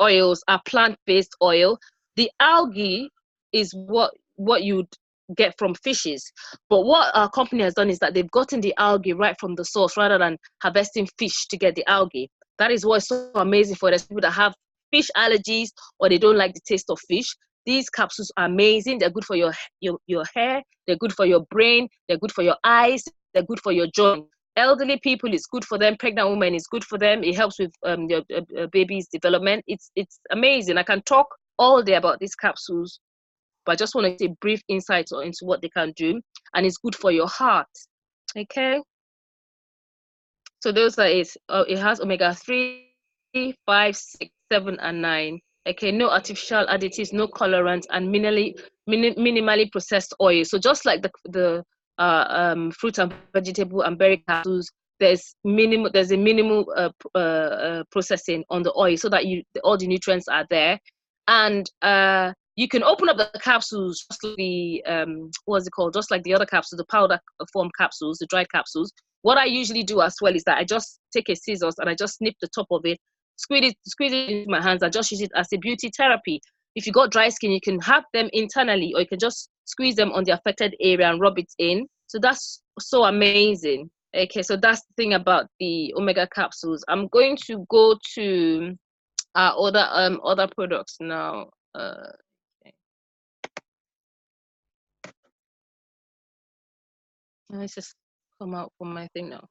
oils are plant-based oil. The algae is what you'd get from fishes, but what our company has done is that they've gotten the algae right from the source, rather than harvesting fish to get the algae. That is what's so amazing for those people that have fish allergies or they don't like the taste of fish. These capsules are amazing. They're good for your hair. They're good for your brain. They're good for your eyes. They're good for your joints. Elderly people, it's good for them. Pregnant women, it's good for them. It helps with your baby's development. It's amazing. I can talk all day about these capsules, but I just want to say brief insights into what they can do. And it's good for your heart. Okay. So those are it. It has omega 3, 5, 6, 7, and 9. Okay, no artificial additives, no colorants, and minimally processed oil. So just like the fruit and vegetable and berry capsules, there's a minimal processing on the oil, so that all the nutrients are there. And you can open up the capsules just like the just like the other capsules, the powder form capsules, the dried capsules. What I usually do as well is that I just take a scissors and I just snip the top of it, squeeze it into my hands. I just use it as a beauty therapy. If you got dry skin, you can have them internally, or you can just squeeze them on the affected area and rub it in. So that's so amazing. Okay, so that's the thing about the omega capsules. I'm going to go to other products now. Okay. Let's just come out from my thing now.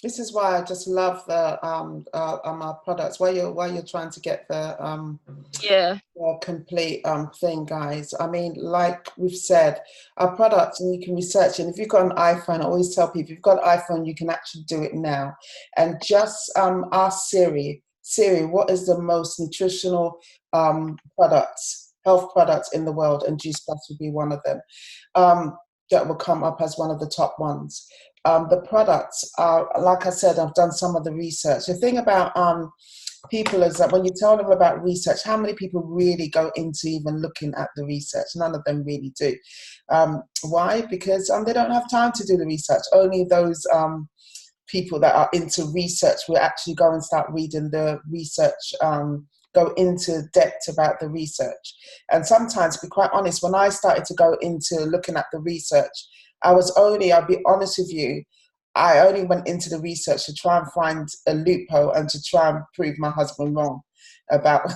This is why I just love the our products. While you're trying to get the complete thing, guys. I mean, like we've said, our products, and you can research. And if you've got an iPhone, I always tell people, if you've got an iPhone, you can actually do it now. And just ask Siri, what is the most nutritional health products in the world? And Juice Plus would be one of them. That will come up as one of the top ones. The products are, like I said, I've done some of the research. The thing about people is that when you tell them about research, how many people really go into even looking at the research? None of them really do. Why? Because they don't have time to do the research. Only those people that are into research will actually go and start reading the research, go into depth about the research. And sometimes, to be quite honest, when I started to go into looking at the research, I'll be honest with you, I only went into the research to try and find a loophole and to try and prove my husband wrong about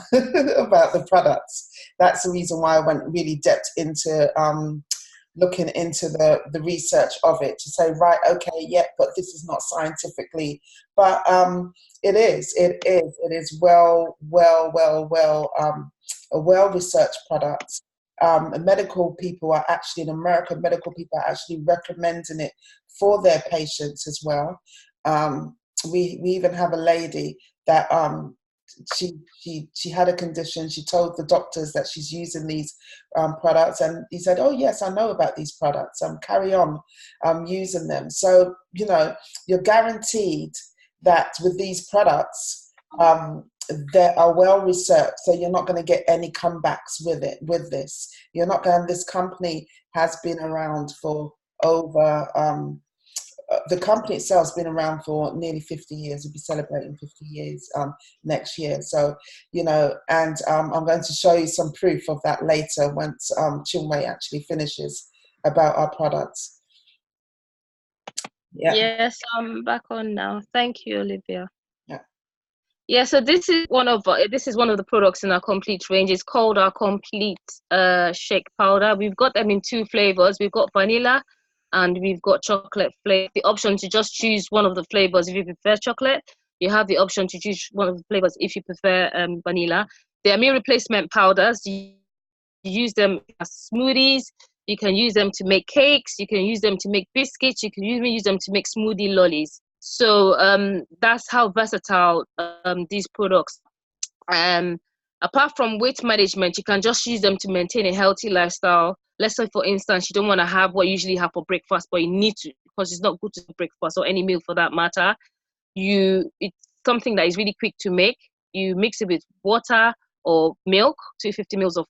about the products. That's the reason why I went really depth into looking into the research of it, to say, right, okay, yeah, but this is not scientifically, but it is well a well-researched product. Medical people are actually, in America, medical people are actually recommending it for their patients as well. We even have a lady that she had a condition. She told the doctors that she's using these products, and he said, "Oh yes, I know about these products. Carry on using them." So you're guaranteed that with these products, they are well researched, so you're not going to get any comebacks with this. You're not going. This company has been around for over. The company itself has been around for nearly 50 years. We'll be celebrating 50 years next year. So, and I'm going to show you some proof of that later once Chinwe actually finishes about our products. Yeah. Yes, I'm back on now. Thank you, Olivia. Yeah, so this is one of the products in our complete range. It's called our complete shake powder. We've got them in 2 flavors. We've got vanilla and we've got chocolate flavor. The option to just choose one of the flavors if you prefer chocolate. You have the option to choose one of the flavors if you prefer vanilla. They are meal replacement powders. You use them as smoothies. You can use them to make cakes. You can use them to make biscuits. You can even use them to make smoothie lollies. So that's how versatile these products. Apart from weight management, you can just use them to maintain a healthy lifestyle. Let's say, for instance, you don't want to have what you usually have for breakfast, but you need to, because it's not good to breakfast or any meal for that matter. It's something that is really quick to make. You mix it with water or milk, 250 mils of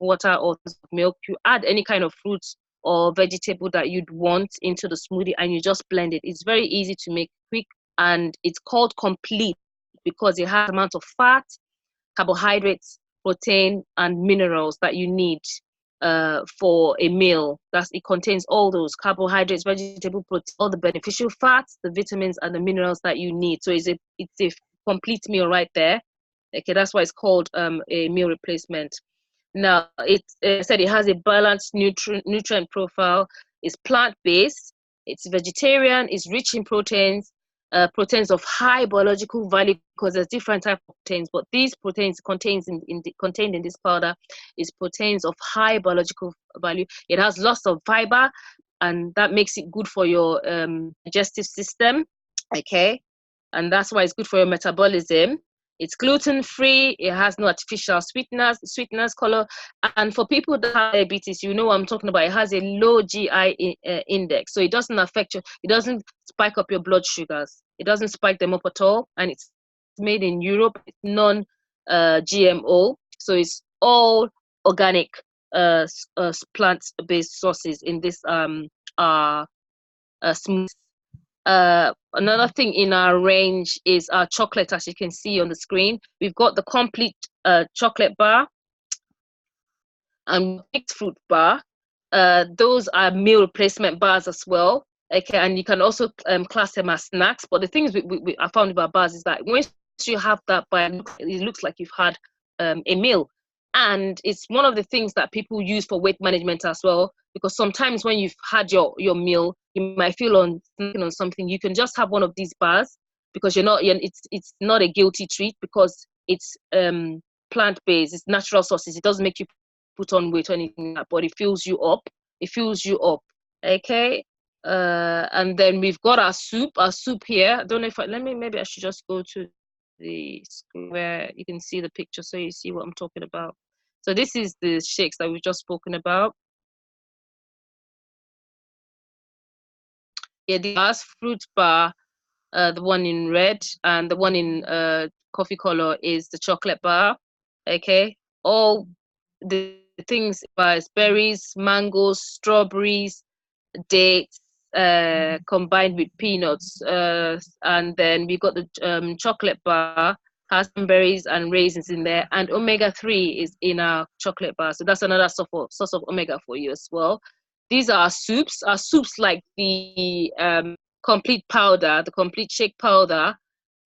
water or milk. You add any kind of fruits or vegetable that you'd want into the smoothie, and you just blend it. It's very easy to make, quick, and it's called complete because it has amount of fat, carbohydrates, protein, and minerals that you need for a meal. It contains all those carbohydrates, vegetable, protein, all the beneficial fats, the vitamins, and the minerals that you need. So it's a complete meal right there. Okay, that's why it's called a meal replacement. Now, I said it has a balanced nutrient profile. It's plant-based. It's vegetarian. It's rich in proteins. Proteins of high biological value, because there's different types of proteins. But these proteins contained in this powder is proteins of high biological value. It has lots of fiber, and that makes it good for your digestive system. Okay, and that's why it's good for your metabolism. It's gluten-free. It has no artificial sweeteners, color. And for people that have diabetes, you know what I'm talking about. It has a low GI index. So it doesn't affect you. It doesn't spike up your blood sugars. It doesn't spike them up at all. And it's made in Europe. It's non-GMO, so it's all organic plant-based sources in this smooth. Another thing in our range is our chocolate, as you can see on the screen. We've got the complete chocolate bar and mixed fruit bar. Those are meal replacement bars as well. Okay, and you can also class them as snacks. But the things I found about bars is that once you have that bar, it looks like you've had a meal. And it's one of the things that people use for weight management as well, because sometimes when you've had your meal, you might feel on something. You can just have one of these bars because it's not a guilty treat, because it's plant-based, it's natural sources. It doesn't make you put on weight or anything, but it fills you up. It fills you up. Okay. And then we've got our soup here. I don't know if maybe I should just go to the screen where you can see the picture so you see what I'm talking about. So this is the shakes that we've just spoken about. Yeah, the last fruit bar, the one in red, and the one in coffee color is the chocolate bar. Okay, all the things is berries, mangoes, strawberries, dates, combined with peanuts, and then we got the chocolate bar, has some berries and raisins in there, and omega-3 is in our chocolate bar, so that's another source of omega for you as well. These are our soups. Our soups, like the complete powder, the complete shake powder,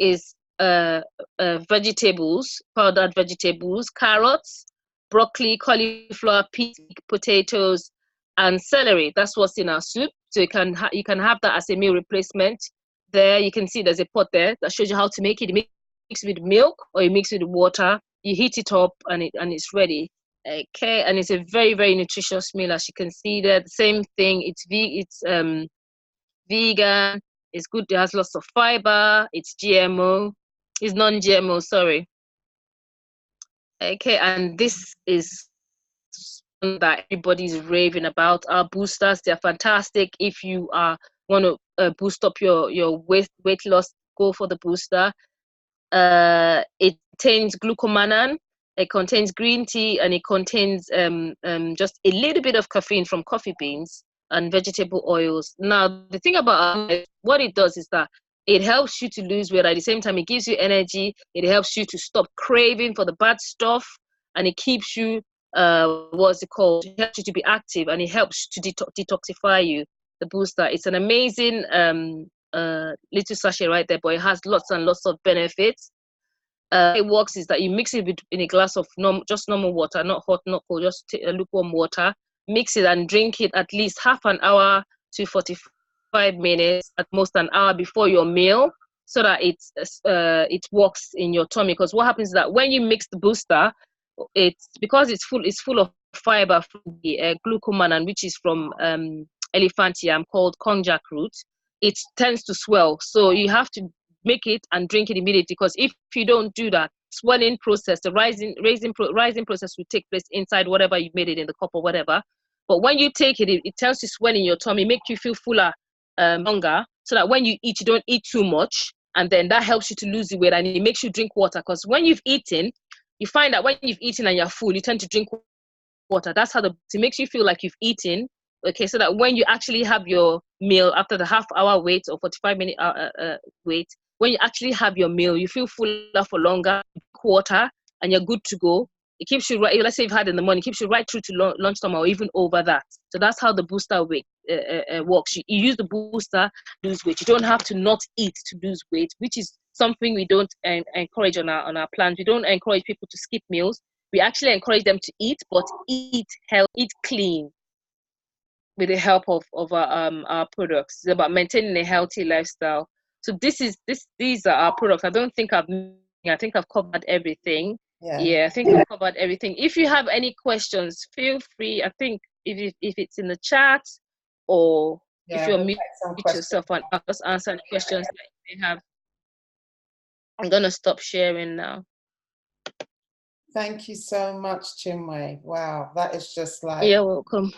is vegetables, powdered vegetables, carrots, broccoli, cauliflower, peas, potatoes, and celery. That's what's in our soup. So you can have that as a meal replacement. There you can see there's a pot there that shows you how to make it. You mix it with milk or you mix it with water. You heat it up and it's ready. Okay, and it's a very, very nutritious meal, as you can see there. The same thing. It's vegan. It's good. It has lots of fiber. It's GMO. It's non-GMO. Sorry. Okay, and this is that everybody's raving about. Our boosters, they're fantastic. If you want to boost up your weight loss, go for the booster. It contains glucomannan, it contains green tea, and it contains just a little bit of caffeine from coffee beans and vegetable oils. Now, the thing about what it does is that it helps you to lose weight. At the same time, it gives you energy. It helps you to stop craving for the bad stuff, and it keeps you what's it called? It helps you to be active, and it helps to detoxify you. The booster. It's an amazing little sachet right there, but it has lots and lots of benefits. It works is that you mix it in a glass of just normal water, not hot, not cold, just lukewarm water. Mix it and drink it at least half an hour to 45 minutes, at most an hour before your meal, so that it works in your tummy. Because what happens is that when you mix the booster, because it's full of fiber from the glucomannan, which is from elephantium, called konjac root. It tends to swell, so you have to make it and drink it immediately, because if you don't do that, swelling process, the rising process will take place inside whatever you made it in, the cup or whatever. But when you take it, it tends to swell in your tummy, make you feel fuller, longer, so that when you eat, you don't eat too much, and then that helps you to lose the weight, and it makes you drink water, because when you've eaten, you find that when you've eaten and you're full, you tend to drink water. That's how it makes you feel like you've eaten. Okay, so that when you actually have your meal after the half-hour wait or 45-minute wait, when you actually have your meal, you feel fuller for longer, water, and you're good to go. It keeps you right. Let's say you've had in the morning, it keeps you right through to lunchtime or even over that. So that's how the booster weight works. You use the booster to lose weight. You don't have to not eat to lose weight, which is something we don't encourage on our plans. We don't encourage people to skip meals. We actually encourage them to eat, but eat healthy, eat clean, with the help of our products. It's about maintaining a healthy lifestyle. So these are our products. I think I've covered everything. Yeah, I think I've covered everything. If you have any questions, feel free. I think if it's in the chat, or if you're mute yourself, and I'll just answer the questions that you may have. I'm gonna stop sharing now. Thank you so much, Chinwe. Wow, that is just like... You're welcome.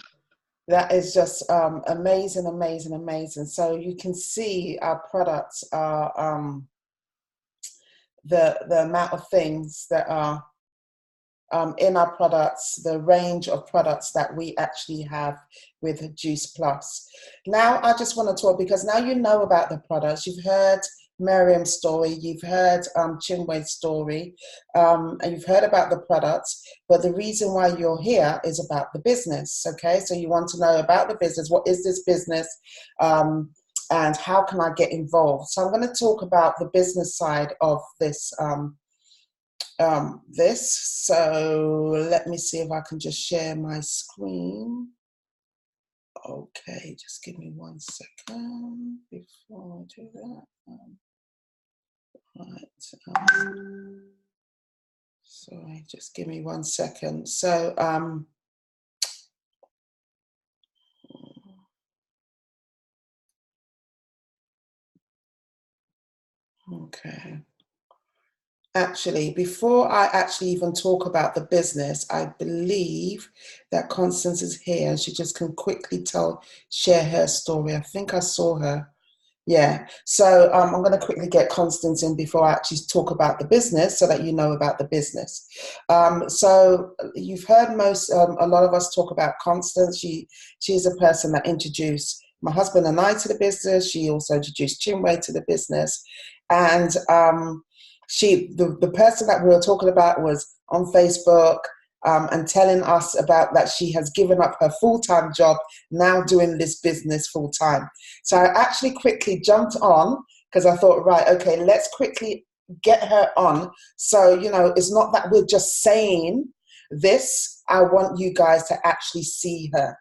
That is just amazing, amazing, amazing. So you can see our products are the amount of things that are in our products, the range of products that we actually have with Juice Plus. Now, I just want to talk, because now you know about the products. You've heard Miriam's story, you've heard Chinwe's story, and you've heard about the products, but the reason why you're here is about the business, okay? So you want to know about the business. What is this business? And how can I get involved? So I'm going to talk about the business side of this so let me see if I can just share my screen. Okay, just give me 1 second before I do that. Right. Sorry, just give me 1 second. So okay. Actually, before I actually even talk about the business, I believe that Constance is here and she just can quickly share her story. I think I saw her. Yeah. So I'm going to quickly get Constance in before I actually talk about the business, so that you know about the business. So you've heard a lot of us talk about Constance. She's a person that introduced my husband and I to the business. She also introduced Chinwe to the business. And the person that we were talking about was on Facebook and telling us about that she has given up her full-time job, now doing this business full-time. So I actually quickly jumped on, because I thought, right, okay, let's quickly get her on. So, you know, it's not that we're just saying this. I want you guys to actually see her.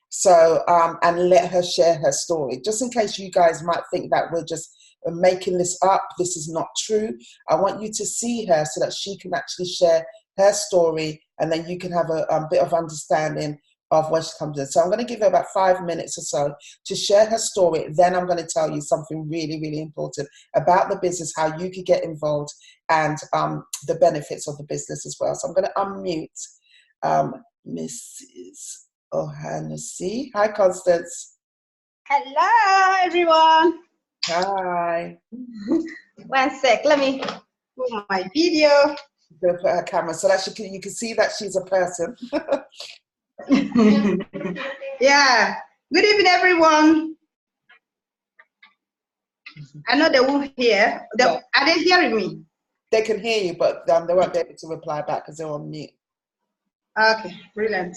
So, and let her share her story, just in case you guys might think that we're just making this up. This is not true. I want you to see her so that she can actually share her story, and then you can have a bit of understanding of where she comes in. So I'm going to give her about 5 minutes or so to share her story. Then I'm going to tell you something really, really important about the business, how you could get involved, and the benefits of the business as well. So I'm going to unmute Mrs. O'Hannessy. Hi, Constance. Hello, everyone. Hi. 1 sec. Let me move my video. Go put her camera so that you can see that she's a person. Yeah. Good evening, everyone. I know they won't hear. Are they hearing me? They can hear you, but they won't be able to reply back because they're on mute. Okay, brilliant.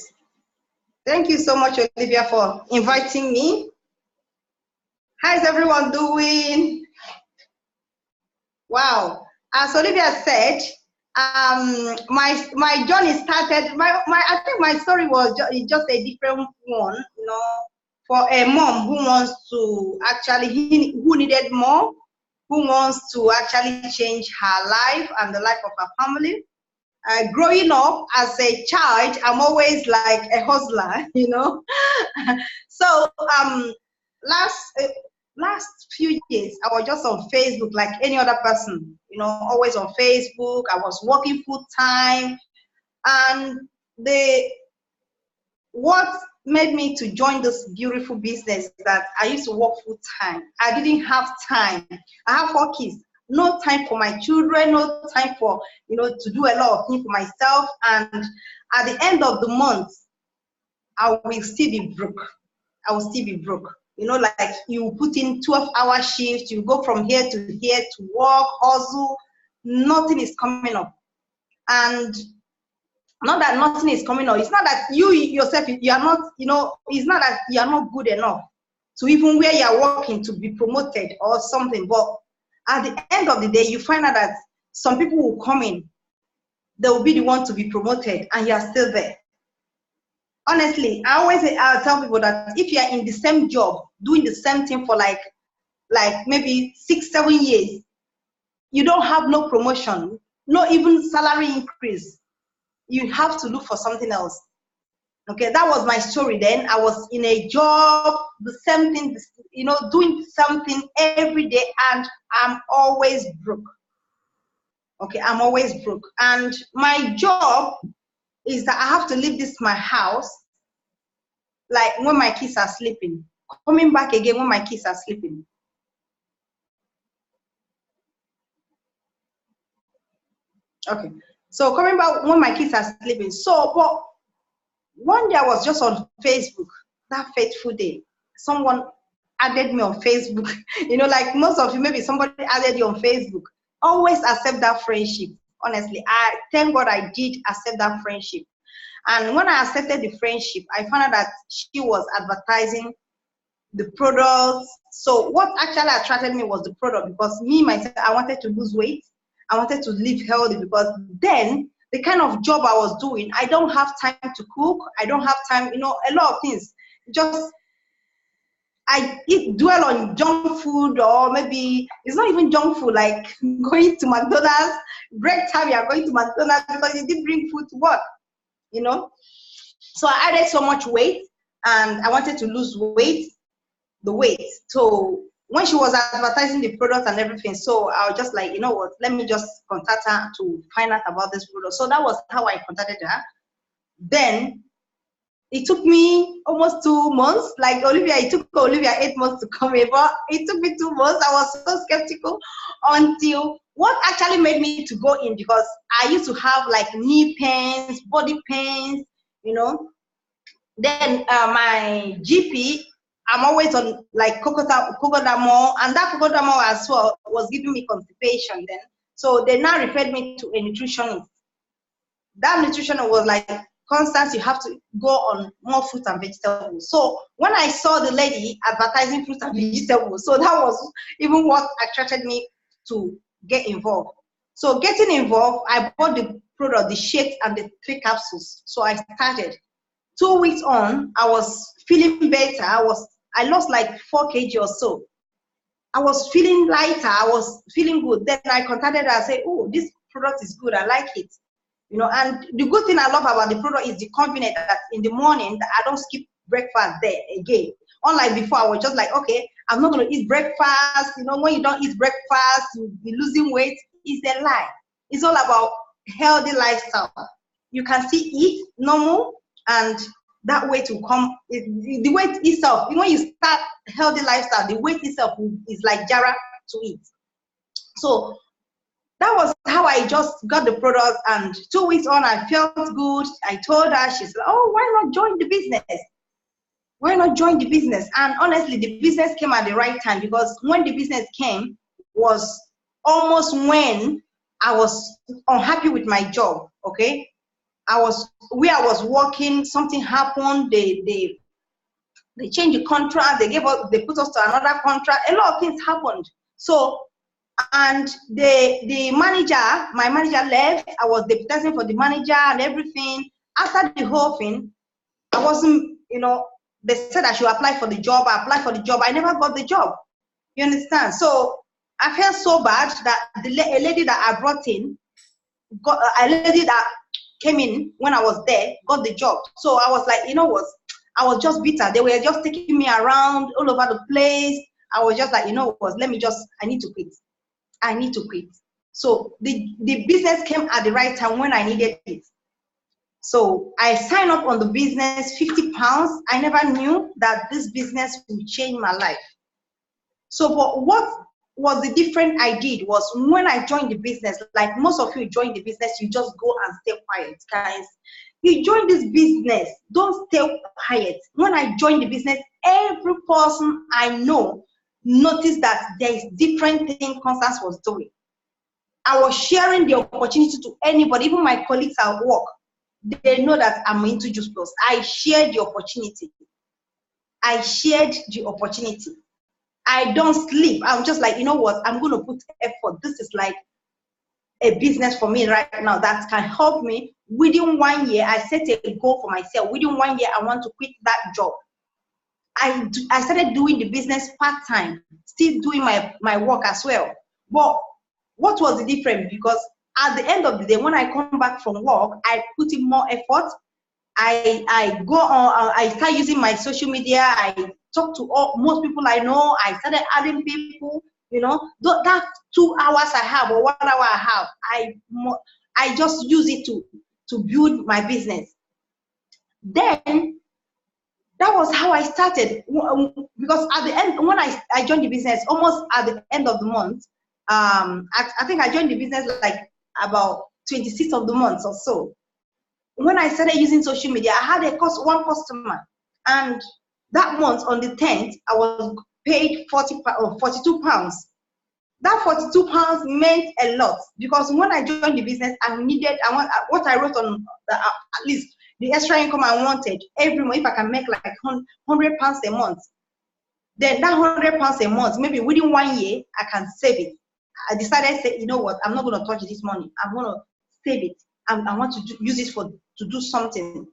Thank you so much, Olivia, for inviting me. How's everyone doing? Wow. As Olivia said, my journey started. I think my story was just a different one, you know, for a mom who wants to actually, who needed more, who wants to actually change her life and the life of her family. Growing up as a child, I'm always like a hustler, you know. So last few years, I was just on Facebook like any other person, you know, always on Facebook. I was working full time, and what made me to join this beautiful business is that I used to work full time. I didn't have time. I have 4 kids. No time for my children, no time for, you know, to do a lot of things for myself. And at the end of the month, I will still be broke. I will still be broke. You know, like you put in 12-hour shifts, you go from here to here to work, hustle, nothing is coming up. And not that nothing is coming up. It's not that you yourself, you are not, you know, it's not that you are not good enough to even where you are working to be promoted or something. But at the end of the day, you find out that some people will come in, they will be the one to be promoted, and you are still there. Honestly, I tell people that if you are in the same job, doing the same thing for like maybe 6-7 years, you don't have no promotion, no even salary increase. You have to look for something else. Okay, that was my story then. I was in a job, the same thing, you know, doing something every day, and I'm always broke. Okay, I'm always broke. And my job is that I have to leave my house like when my kids are sleeping, coming back again when my kids are sleeping. Okay. So coming back when my kids are sleeping. So, but one day I was just on Facebook, that fateful day. Someone added me on Facebook. You know, like most of you, maybe somebody added you on Facebook. Always accept that friendship. Honestly, I thank God I did accept that friendship. And when I accepted the friendship, I found out that she was advertising the products. So what actually attracted me was the product, because me myself, I wanted to lose weight. I wanted to live healthy, because then the kind of job I was doing, I don't have time to cook. I don't have time, you know, a lot of things. Just I dwell on junk food, or maybe it's not even junk food, like going to McDonald's, break time, you're going to McDonald's because you didn't bring food to work, you know. So I added so much weight, and I wanted to lose the weight. So when she was advertising the product and everything, so I was just like, you know what, let me just contact her to find out about this product. So that was how I contacted her. Then it took me almost 2 months. Like Olivia, it took Olivia 8 months to come here, but it took me 2 months. I was so skeptical until what actually made me to go in, because I used to have like knee pains, body pains, you know. Then my GP, I'm always on like cocodamol, and that cocodamol as well was giving me constipation then. So they now referred me to a nutritionist. That nutritionist was like, Constance, you have to go on more fruits and vegetables. So when I saw the lady advertising fruits and vegetables, so that was even what attracted me to get involved. So getting involved, I bought the product, the shakes and the 3 capsules. So I started. 2 weeks on, I was feeling better. I lost like 4 kg or so. I was feeling lighter. I was feeling good. Then I contacted her and said, oh, this product is good. I like it. You know, and the good thing I love about the product is the convenience that in the morning that I don't skip breakfast there again. Unlike before, I was just like, okay, I'm not going to eat breakfast. You know, when you don't eat breakfast, you'll be losing weight. It's a lie. It's all about healthy lifestyle. You can still eat normal, and that weight will come. The weight itself, when you start healthy lifestyle, the weight itself is like Jara to eat. So that was how I just got the product, and 2 weeks on, I felt good. I told her, she's like, oh, why not join the business? Why not join the business? And honestly, the business came at the right time, because when the business came was almost when I was unhappy with my job, okay? Where I was working, something happened, they changed the contract, they put us to another contract, a lot of things happened. So, and the manager, my manager left, I was deputizing for the manager and everything. After the whole thing, I wasn't, you know, they said I should apply for the job. I applied for the job, I never got the job. You understand? So I felt so bad that a lady that I brought in, a lady that came in when I was there, got the job. So I was like, you know what, I was just bitter. They were just taking me around all over the place. I was just like, you know what, I need to quit. I need to quit. So the business came at the right time when I needed it. So I signed up on the business, 50 pounds. I never knew that this business would change my life. So but what was the difference I did was when I joined the business, like most of you join the business, you just go and stay quiet, guys. You join this business, don't stay quiet. When I joined the business, every person I know noticed that there is different thing Constance was doing. I was sharing the opportunity to anybody, even my colleagues at work. They know that I'm into Juice Plus. I shared the opportunity. I shared the opportunity. I don't sleep. I'm just like, you know what? I'm going to put effort. This is like a business for me right now that can help me. Within 1 year, I set a goal for myself. Within 1 year, I want to quit that job. I started doing the business part-time, still doing my work as well. But what was the difference? Because at the end of the day, when I come back from work, I put in more effort. I go on, I start using my social media. I talk to most people I know. I started adding people, you know. That 2 hours I have or 1 hour I have, I just use it to build my business. Then that was how I started, because at the end, when I joined the business, almost at the end of the month, I think I joined the business like about 26th of the month or so. When I started using social media, I had one customer, and that month on the 10th, I was paid 42 pounds. That 42 pounds meant a lot, because when I joined the business, what I wrote on at least the extra income I wanted every month. If I can make like 100 pounds a month, then that 100 pounds a month, maybe within 1 year, I can save it. I decided, say, you know what, I'm not going to touch this money. I'm going to save it. I want to use it to do something.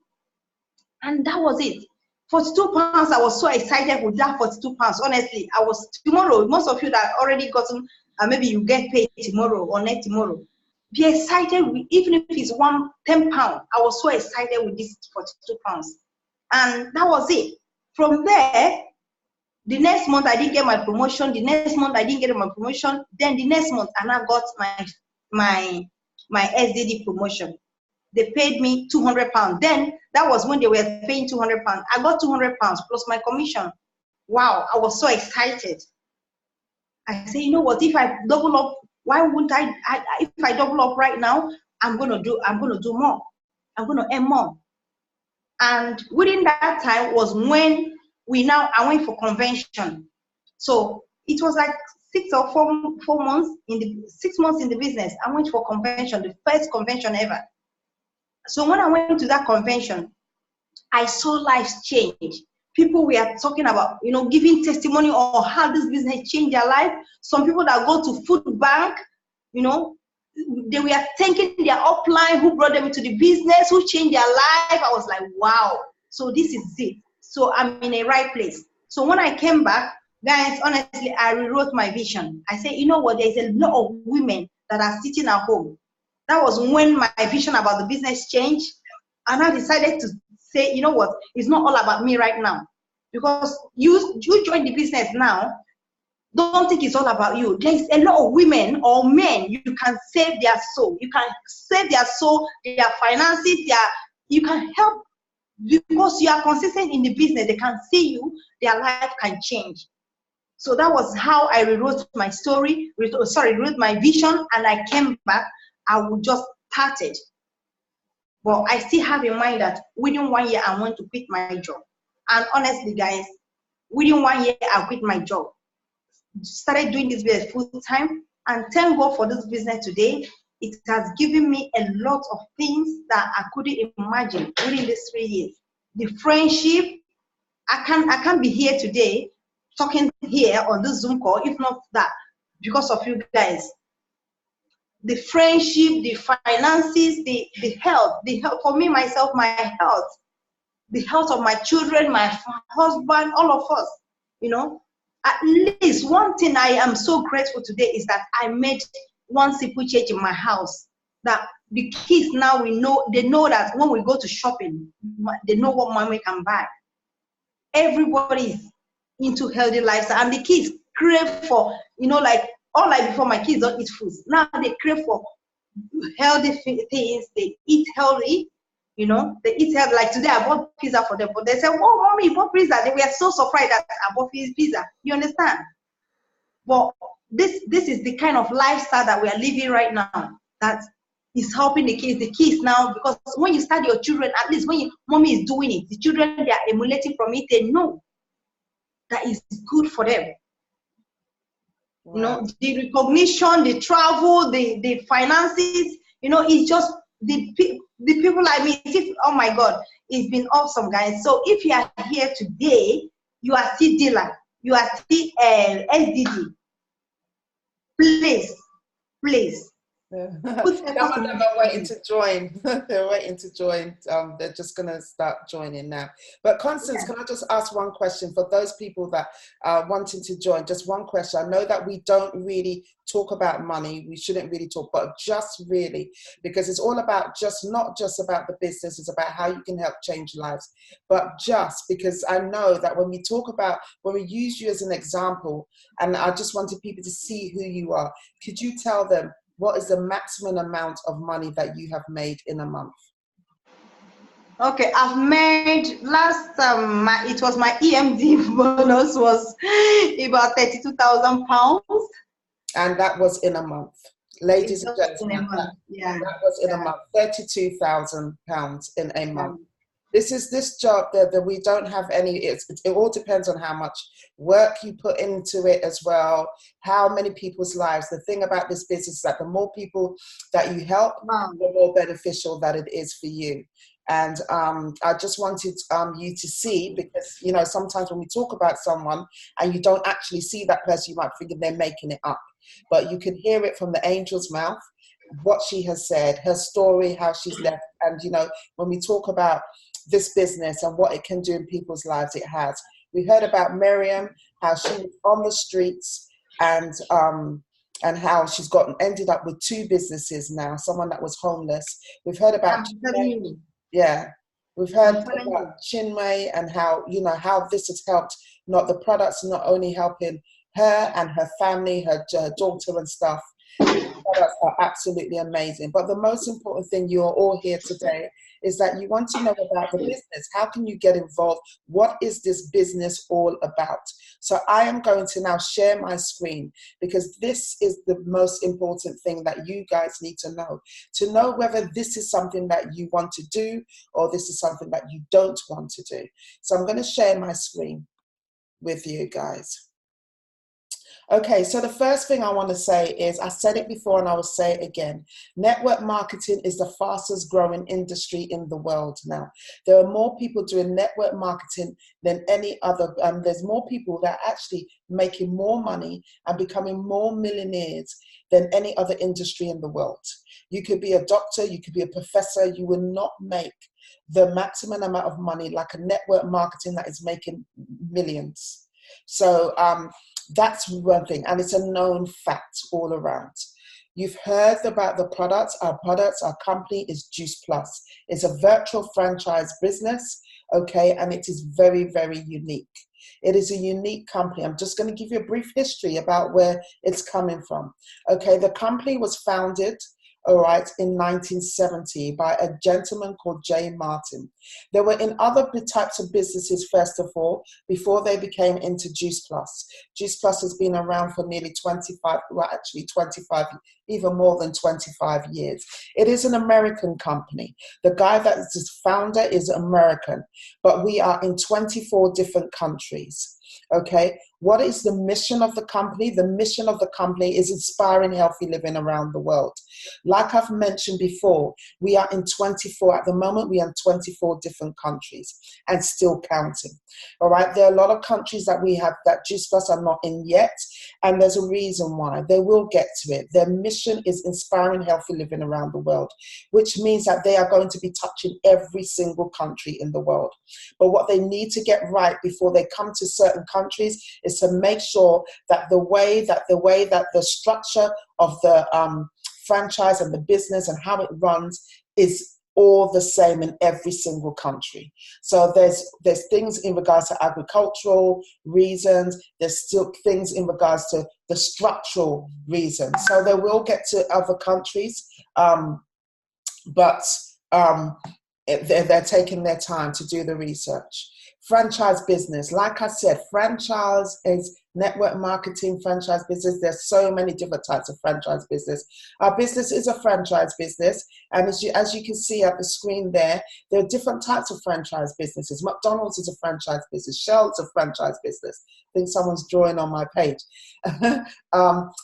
And that was it. 42 pounds, I was so excited with that 42 pounds. Honestly, tomorrow, most of you that already gotten, maybe you get paid tomorrow or next tomorrow, be excited even if it's 10 pounds. I was so excited with this 42 pounds. And that was it. From there, the next month I didn't get my promotion. The next month I didn't get my promotion. Then the next month I now got my SDD promotion. They paid me 200 pounds. Then that was when they were paying 200 pounds. I got 200 pounds plus my commission. Wow, I was so excited. I say, you know what? If I double up, why wouldn't I? If I double up right now, I'm gonna do more. I'm gonna earn more. And within that time was when I went for convention. So it was like 6 or 4 months 6 months in the business. I went for convention, the first convention ever. So when I went to that convention, I saw lives change. People were talking about, giving testimony on how this business changed their life. Some people that go to food bank, they were thanking their upline who brought them into the business, who changed their life. I was like, wow. So this is it. So I'm in a right place. So when I came back, guys, honestly, I rewrote my vision. I said, you know what? There's a lot of women that are sitting at home. That was when my vision about the business changed. And I decided to say, you know what? It's not all about me right now. Because you join the business now, don't think it's all about you. There's a lot of women or men, you can save their soul. You can save their soul, their finances, you can help, because you are consistent in the business. They can see you, their life can change. So that was how I rewrote my story, rewrote my vision, and I came back. I would just start it. But I still have in mind that within 1 year, I want to quit my job. And honestly, guys, within 1 year, I quit my job. Started doing this business full time, and thank God for this business today. It has given me a lot of things that I couldn't imagine within these 3 years. The friendship, I can't be here today talking here on this Zoom call if not that, because of you guys. The friendship, the finances, the health for me, myself, my health, the health of my children, my husband, all of us, At least one thing I am so grateful today is that I made one simple change in my house. That the kids now, they know that when we go to shopping, they know what mommy can buy. Everybody is into healthy lifestyle, and the kids crave for, all like before, my kids don't eat food. Now they crave for healthy things. They eat healthy, they eat healthy. Like today, I bought pizza for them, but they said, "Oh, mommy, you bought pizza." They were so surprised that I bought pizza. You understand? But this is the kind of lifestyle that we are living right now. That is helping the kids. The kids now, because when you start your children, at least when mommy is doing it, the children, they are emulating from it. They know that is good for them. Wow. The recognition, the travel, the finances, it's just the people like me. Oh my God, it's been awesome, guys. So if you are here today, you are still dealer, you are still SDD, please. Some of them are waiting to join. They're waiting to join. They're just going to start joining now. But Constance, Can I just ask one question for those people that are wanting to join? Just one question. I know that we don't really talk about money. We shouldn't really talk, but just really, because it's all about not just about the business. It's about how you can help change lives. But just because I know that when we use you as an example, and I just wanted people to see who you are, could you tell them what is the maximum amount of money that you have made in a month? Okay, I've made it was my EMD bonus was about £32,000. And that was in a month. Ladies It's and just in a gentlemen, month. Yeah. that was in a Yeah. month, £32,000 in a month. Um, This job that we don't have any, it all depends on how much work you put into it as well, how many people's lives. The thing about this business is that the more people that you help, wow. the more beneficial that it is for you. And I just wanted you to see, because, you know, sometimes when we talk about someone and you don't actually see that person, you might think they're making it up. But you can hear it from the angel's mouth, what she has said, her story, how she's left. And, you know, when we talk about this business and what it can do in people's lives, it has. We heard about Miriam, how she was on the streets, and how she's ended up with 2 businesses now, someone that was homeless. We've heard about I'm telling you. yeah. We've heard I'm telling about you. Chinmay and how, you know, how this has helped, not the products, not only helping her and her family, her daughter and stuff. These products are absolutely amazing. But the most important thing, you're all here today, is that you want to know about the business. How can you get involved? What is this business all about? So I am going to now share my screen, because this is the most important thing that you guys need to know whether this is something that you want to do or this is something that you don't want to do. So I'm going to share my screen with you guys. Okay, so the first thing I want to say is, I said it before and I will say it again, network marketing is the fastest growing industry in the world now. There are more people doing network marketing than any other. There's more people that are actually making more money and becoming more millionaires than any other industry in the world. You could be a doctor, you could be a professor, you will not make the maximum amount of money like a network marketing that is making millions. So that's one thing, and it's a known fact all around. You've heard about the products. Our company is Juice Plus. It's a virtual franchise business, okay, and it is very, very unique. It is a unique company. I'm just going to give you a brief history about where it's coming from. Okay, the company was founded, all right, in 1970 by a gentleman called J. Martin. They were in other types of businesses, first of all, before they became into Juice Plus. Juice Plus has been around for nearly 25, even more than 25 years. It is an American company. The guy that is its founder is American, but we are in 24 different countries. Okay, what is the mission of the company? The mission of the company is inspiring healthy living around the world. Like I've mentioned before, we are in 24, at the moment, we are in 24 different countries and still counting. All right, there are a lot of countries that we have that Juice Plus are not in yet, and there's a reason why. They will get to it. Their mission is inspiring healthy living around the world, which means that they are going to be touching every single country in the world. But what they need to get right before they come to certain countries is to make sure that the way that the structure of the franchise and the business and how it runs is all the same in every single country. So there's things in regards to agricultural reasons, there's still things in regards to the structural reasons. So they will get to other countries, but they're taking their time to do the research. Franchise business, like I said, franchise is network marketing, franchise business. There's so many different types of franchise business. Our business is a franchise business, and as you can see at the screen there are different types of franchise businesses. McDonald's is a franchise business. Shell's a franchise business. I think someone's drawing on my page.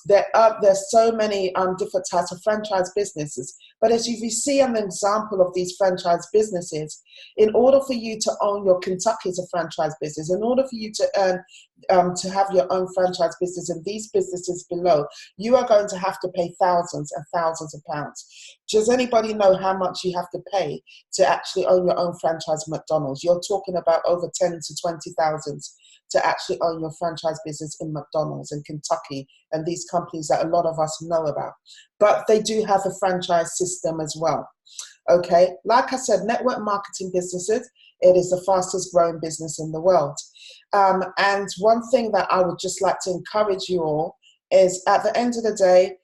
There's so many different types of franchise businesses. But as you see an example of these franchise businesses, in order for you to own your Kentucky as a franchise business, in order for you to earn, to have your own franchise business and these businesses below, you are going to have to pay thousands and thousands of pounds. Does anybody know how much you have to pay to actually own your own franchise McDonald's? You're talking about over 10 to 20,000 to actually own your franchise business in McDonald's in Kentucky and these companies that a lot of us know about. But they do have a franchise system as well. Okay, like I said, network marketing businesses, it is the fastest growing business in the world. And one thing that I would just like to encourage you all is, at the end of the day,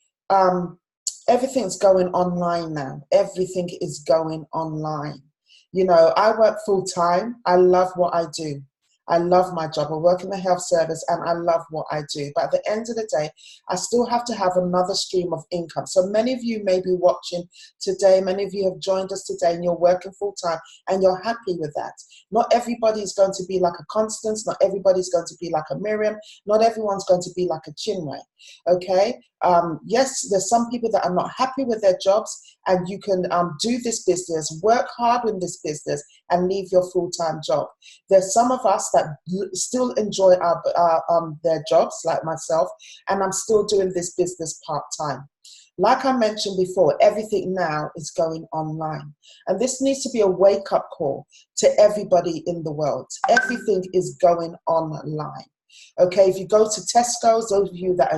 everything's going online now. Everything is going online. You know, I work full time. I love what I do. I love my job. I work in the health service and I love what I do. But at the end of the day, I still have to have another stream of income. So many of you may be watching today. Many of you have joined us today and you're working full time and you're happy with that. Not everybody is going to be like a Constance. Not everybody's going to be like a Miriam. Not everyone's going to be like a Chinwe. Okay? Yes, there's some people that are not happy with their jobs, and you can do this business, work hard in this business, and leave your full-time job. There's some of us that still enjoy their jobs, like myself, and I'm still doing this business part-time. Like I mentioned before, everything now is going online. And this needs to be a wake-up call to everybody in the world. Everything is going online. Okay, if you go to Tesco's, those of you that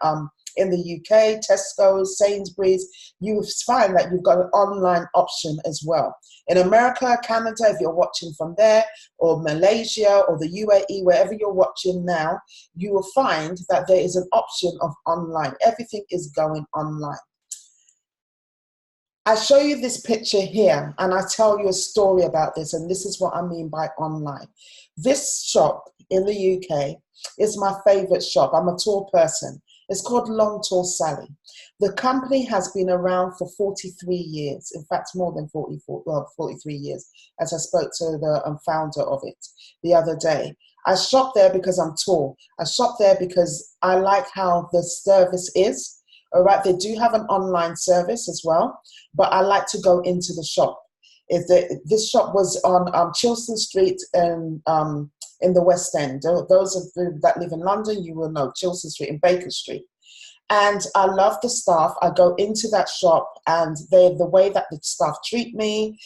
are in the UK, Tesco's, Sainsbury's, you will find that you've got an online option as well. In America, Canada, if you're watching from there, or Malaysia, or the UAE, wherever you're watching now, you will find that there is an option of online. Everything is going online. I show you this picture here, and I tell you a story about this, and this is what I mean by online. This shop in the UK is my favorite shop. I'm a tall person. It's called Long Tall Sally. The company has been around for 43 years. In fact, more than 43 years, as I spoke to the founder of it the other day. I shop there because I'm tall. I shop there because I like how the service is. All right, they do have an online service as well, but I like to go into the shop. This shop was on Chilston Street in the West End. Those of you that live in London, you will know Chilston Street in Baker Street. And I love the staff. I go into that shop, and the way that the staff treat me,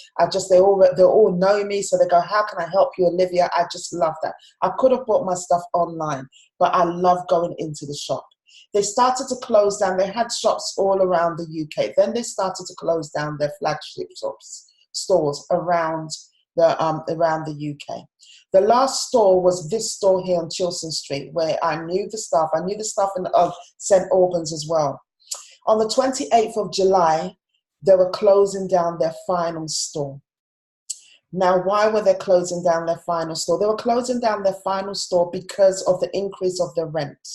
they all know me. So they go, "How can I help you, Olivia?" I just love that. I could have bought my stuff online, but I love going into the shop. They started to close down. They had shops all around the UK. Then they started to close down their flagship stores around the UK. The last store was this store here on Chilston Street, where I knew the staff. I knew the staff in St. Albans as well. On the 28th of July, they were closing down their final store. Now, why were they closing down their final store? They were closing down their final store because of the increase of the rent.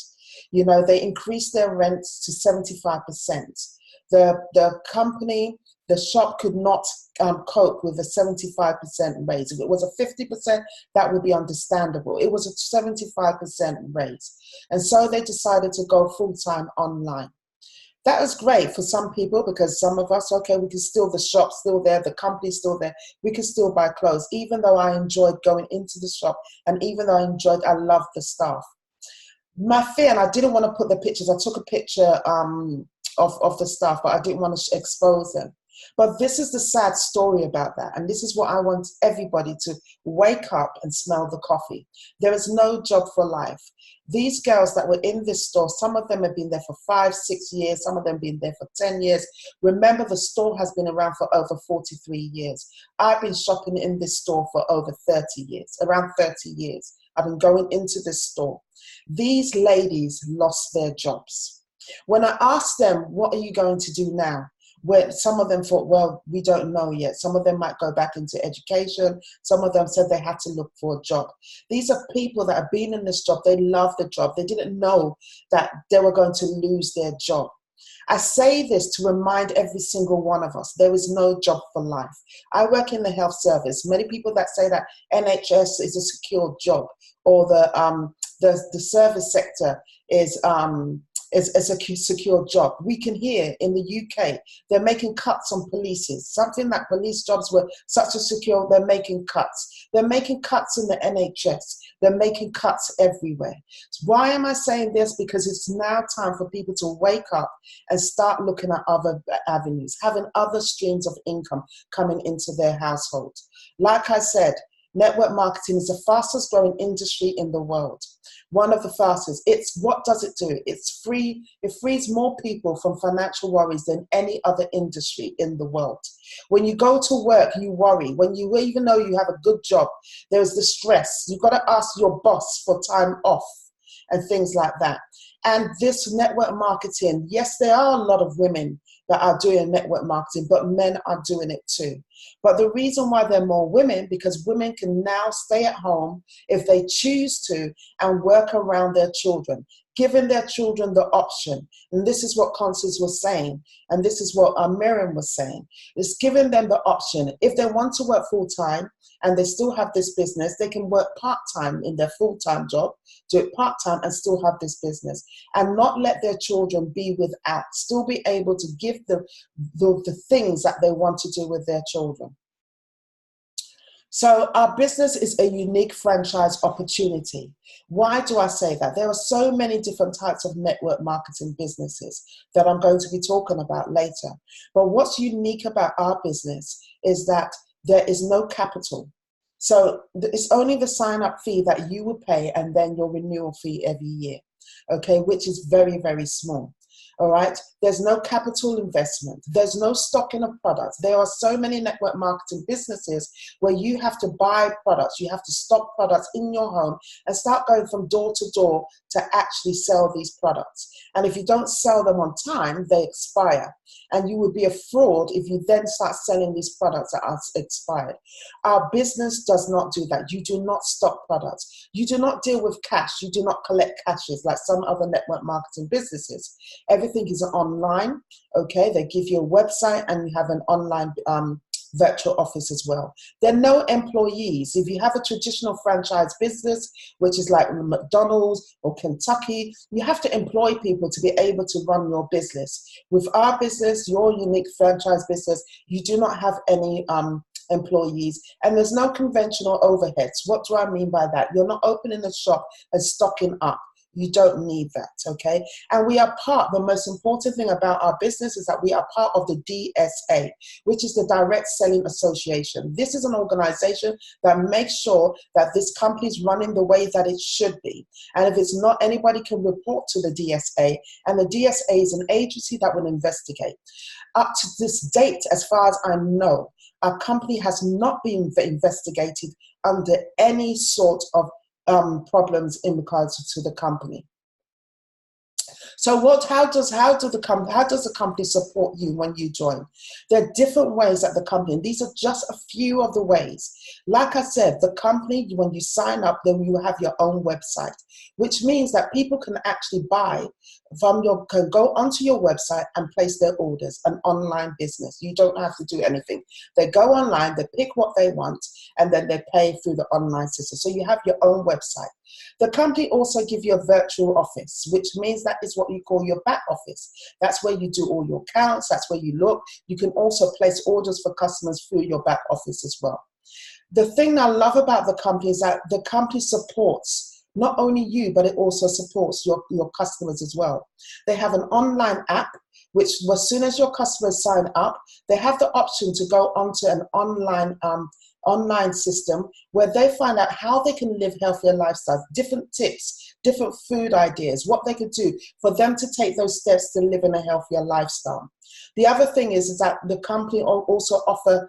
You know, they increased their rents to 75%. The company, the shop could not cope with a 75% raise. If it was a 50%, that would be understandable. It was a 75% raise. And so they decided to go full-time online. That was great for some people, because some of us, okay, we can still, the shop's still there, the company's still there, we can still buy clothes, even though I enjoyed going into the shop, and even though I loved the staff. My fear, and I didn't want to put the pictures, I took a picture of the staff, but I didn't want to expose them. But this is the sad story about that. And this is what I want everybody to wake up and smell the coffee. There is no job for life. These girls that were in this store, some of them have been there for 5, 6 years. Some of them have been there for 10 years. Remember, the store has been around for over 43 years. I've been shopping in this store for over 30 years, around 30 years. I've been going into this store. These ladies lost their jobs. When I asked them, what are you going to do now? Where some of them thought, well, we don't know yet. Some of them might go back into education. Some of them said they had to look for a job. These are people that have been in this job. They love the job. They didn't know that they were going to lose their job. I say this to remind every single one of us, there is no job for life. I work in the health service. Many people that say that NHS is a secure job, or the service sector is a secure job. We can hear in the UK, they're making cuts on polices. Something that police jobs were such a secure, they're making cuts. They're making cuts in the NHS. They're making cuts everywhere. Why am I saying this? Because it's now time for people to wake up and start looking at other avenues, having other streams of income coming into their household. Like I said, network marketing is the fastest growing industry in the world. One of the fastest. What does it do? It's free. It frees more people from financial worries than any other industry in the world. When you go to work, you worry. When you, even though you have a good job, there's the stress. You've got to ask your boss for time off and things like that. And this network marketing, yes, there are a lot of women that are doing network marketing, but men are doing it too. But the reason why there are more women, because women can now stay at home if they choose to and work around their children, giving their children the option. And this is what Constance was saying, and this is what Miriam was saying. It's giving them the option. If they want to work full-time and they still have this business, they can work part-time in their full-time job, do it part-time and still have this business, and not let their children be without, still be able to give them the things that they want to do with their children. So our business is a unique franchise opportunity. Why do I say that? There are so many different types of network marketing businesses that I'm going to be talking about later. But what's unique about our business is that there is no capital. So it's only the sign-up fee that you would pay and then your renewal fee every year, okay, which is very, very small. All right, there's no capital investment. There's no stocking of products. There are so many network marketing businesses where you have to buy products. You have to stock products in your home and start going from door to door to actually sell these products. And if you don't sell them on time, they expire. And you would be a fraud if you then start selling these products that are expired. Our business does not do that. You do not stock products. You do not deal with cash. You do not collect cashes like some other network marketing businesses. Everything is online, okay? They give you a website and you have an online virtual office as well. There are no employees. If you have a traditional franchise business, which is like McDonald's or Kentucky, you have to employ people to be able to run your business. With our business, your unique franchise business, you do not have any employees, and there's no conventional overheads. What do I mean by that? You're not opening a shop and stocking up. You don't need that, okay? And we are the most important thing about our business is that we are part of the DSA, which is the Direct Selling Association. This is an organization that makes sure that this company is running the way that it should be. And if it's not, anybody can report to the DSA, and the DSA is an agency that will investigate. Up to this date, as far as I know, our company has not been investigated under any sort of problems in regards to the company. So how does the company support you when you join? There are different ways that the company, and these are just a few of the ways. Like I said, the company, when you sign up, then you have your own website, which means that people can actually can go onto your website and place their orders, an online business. You don't have to do anything. They go online, they pick what they want, and then they pay through the online system. So you have your own website. The company also gives you a virtual office, which means that is what you call your back office. That's where you do all your counts. That's where you look. You can also place orders for customers through your back office as well. The thing I love about the company is that the company supports not only you, but it also supports your customers as well. They have an online app, which as soon as your customers sign up, they have the option to go onto an online system where they find out how they can live healthier lifestyles, different tips, different food ideas, what they could do for them to take those steps to live in a healthier lifestyle. The other thing is that the company also offer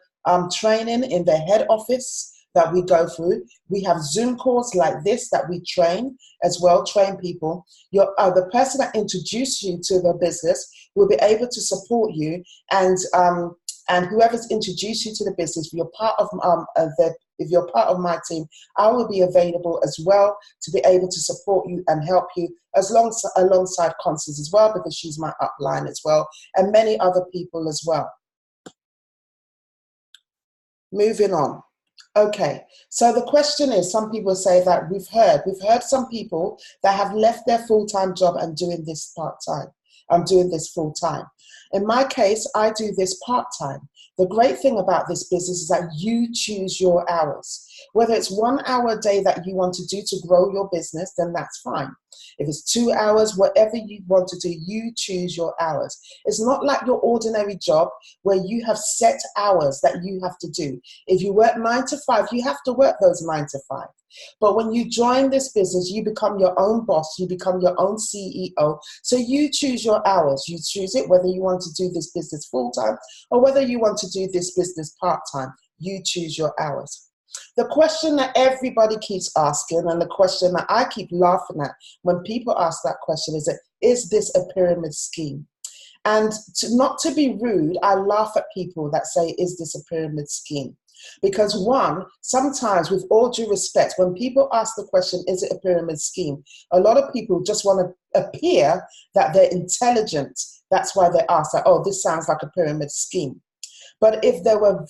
training in their head office that we go through. We have Zoom calls like this that we train as well, train people. The person that introduced you to the business will be able to support you, and whoever's introduced you to the business, if you're part of my team, I will be available as well to be able to support you and help you alongside Constance as well, because she's my upline as well, and many other people as well. Moving on. Okay, so the question is, some people say that we've heard some people that have left their full-time job and doing this part-time. I'm doing this full-time. In my case, I do this part-time. The great thing about this business is that you choose your hours. Whether it's 1 hour a day that you want to do to grow your business, then that's fine. If it's 2 hours, whatever you want to do, you choose your hours. It's not like your ordinary job where you have set hours that you have to do. If you work 9 to 5, you have to work those 9 to 5. But when you join this business, you become your own boss, you become your own CEO. So you choose your hours. You choose it whether you want to do this business full-time or whether you want to do this business part-time. You choose your hours. The question that everybody keeps asking, and the question that I keep laughing at when people ask that question, is this a pyramid scheme? And not to be rude, I laugh at people that say, is this a pyramid scheme? Because one, sometimes with all due respect, when people ask the question, is it a pyramid scheme? A lot of people just want to appear that they're intelligent. That's why they ask, like, oh, this sounds like a pyramid scheme. But if they were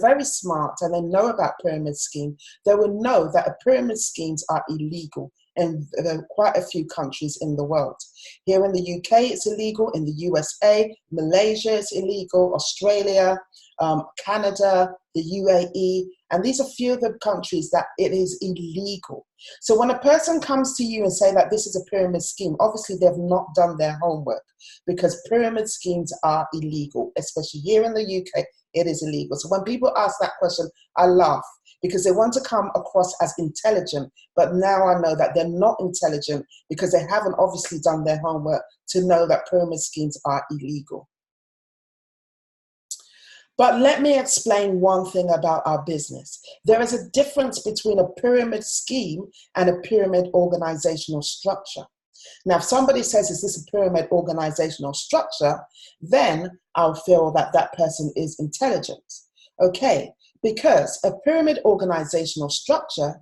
very smart and they know about pyramid scheme, they would know that pyramid schemes are illegal in quite a few countries in the world. Here in the UK, it's illegal. In the USA, Malaysia, it's illegal. Australia, Canada, the UAE, and these are few of the countries that it is illegal. So when a person comes to you and say that this is a pyramid scheme, obviously they've not done their homework, because pyramid schemes are illegal, especially here in the UK, it is illegal. So when people ask that question, I laugh, because they want to come across as intelligent, but now I know that they're not intelligent because they haven't obviously done their homework to know that pyramid schemes are illegal. But let me explain one thing about our business. There is a difference between a pyramid scheme and a pyramid organizational structure. Now, if somebody says, is this a pyramid organizational structure? Then I'll feel that that person is intelligent. Okay, because a pyramid organizational structure,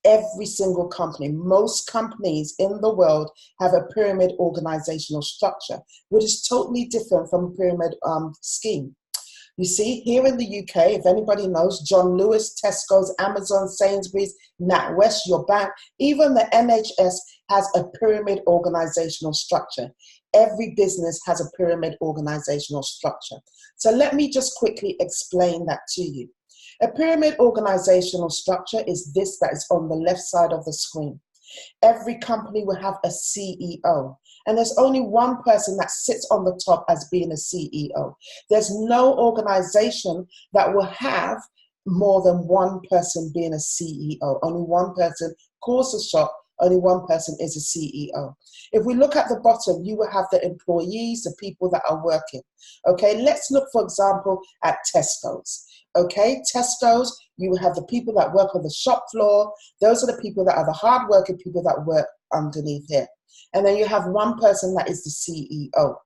every single company, most companies in the world have a pyramid organizational structure, which is totally different from a pyramid scheme. You see, here in the UK, if anybody knows, John Lewis, Tesco's, Amazon, Sainsbury's, NatWest, your bank, even the NHS has a pyramid organizational structure. Every business has a pyramid organizational structure. So let me just quickly explain that to you. A pyramid organizational structure is this that is on the left side of the screen. Every company will have a CEO, and there's only one person that sits on the top as being a CEO. There's no organization that will have more than one person being a CEO. Only one person calls the shot, only one person is a CEO. If we look at the bottom, you will have the employees, the people that are working. Okay, let's look, for example, at Tesco's. Okay, Tesco's, you will have the people that work on the shop floor. Those are the people that are the hard-working people that work underneath here. And then you have one person that is the CEO.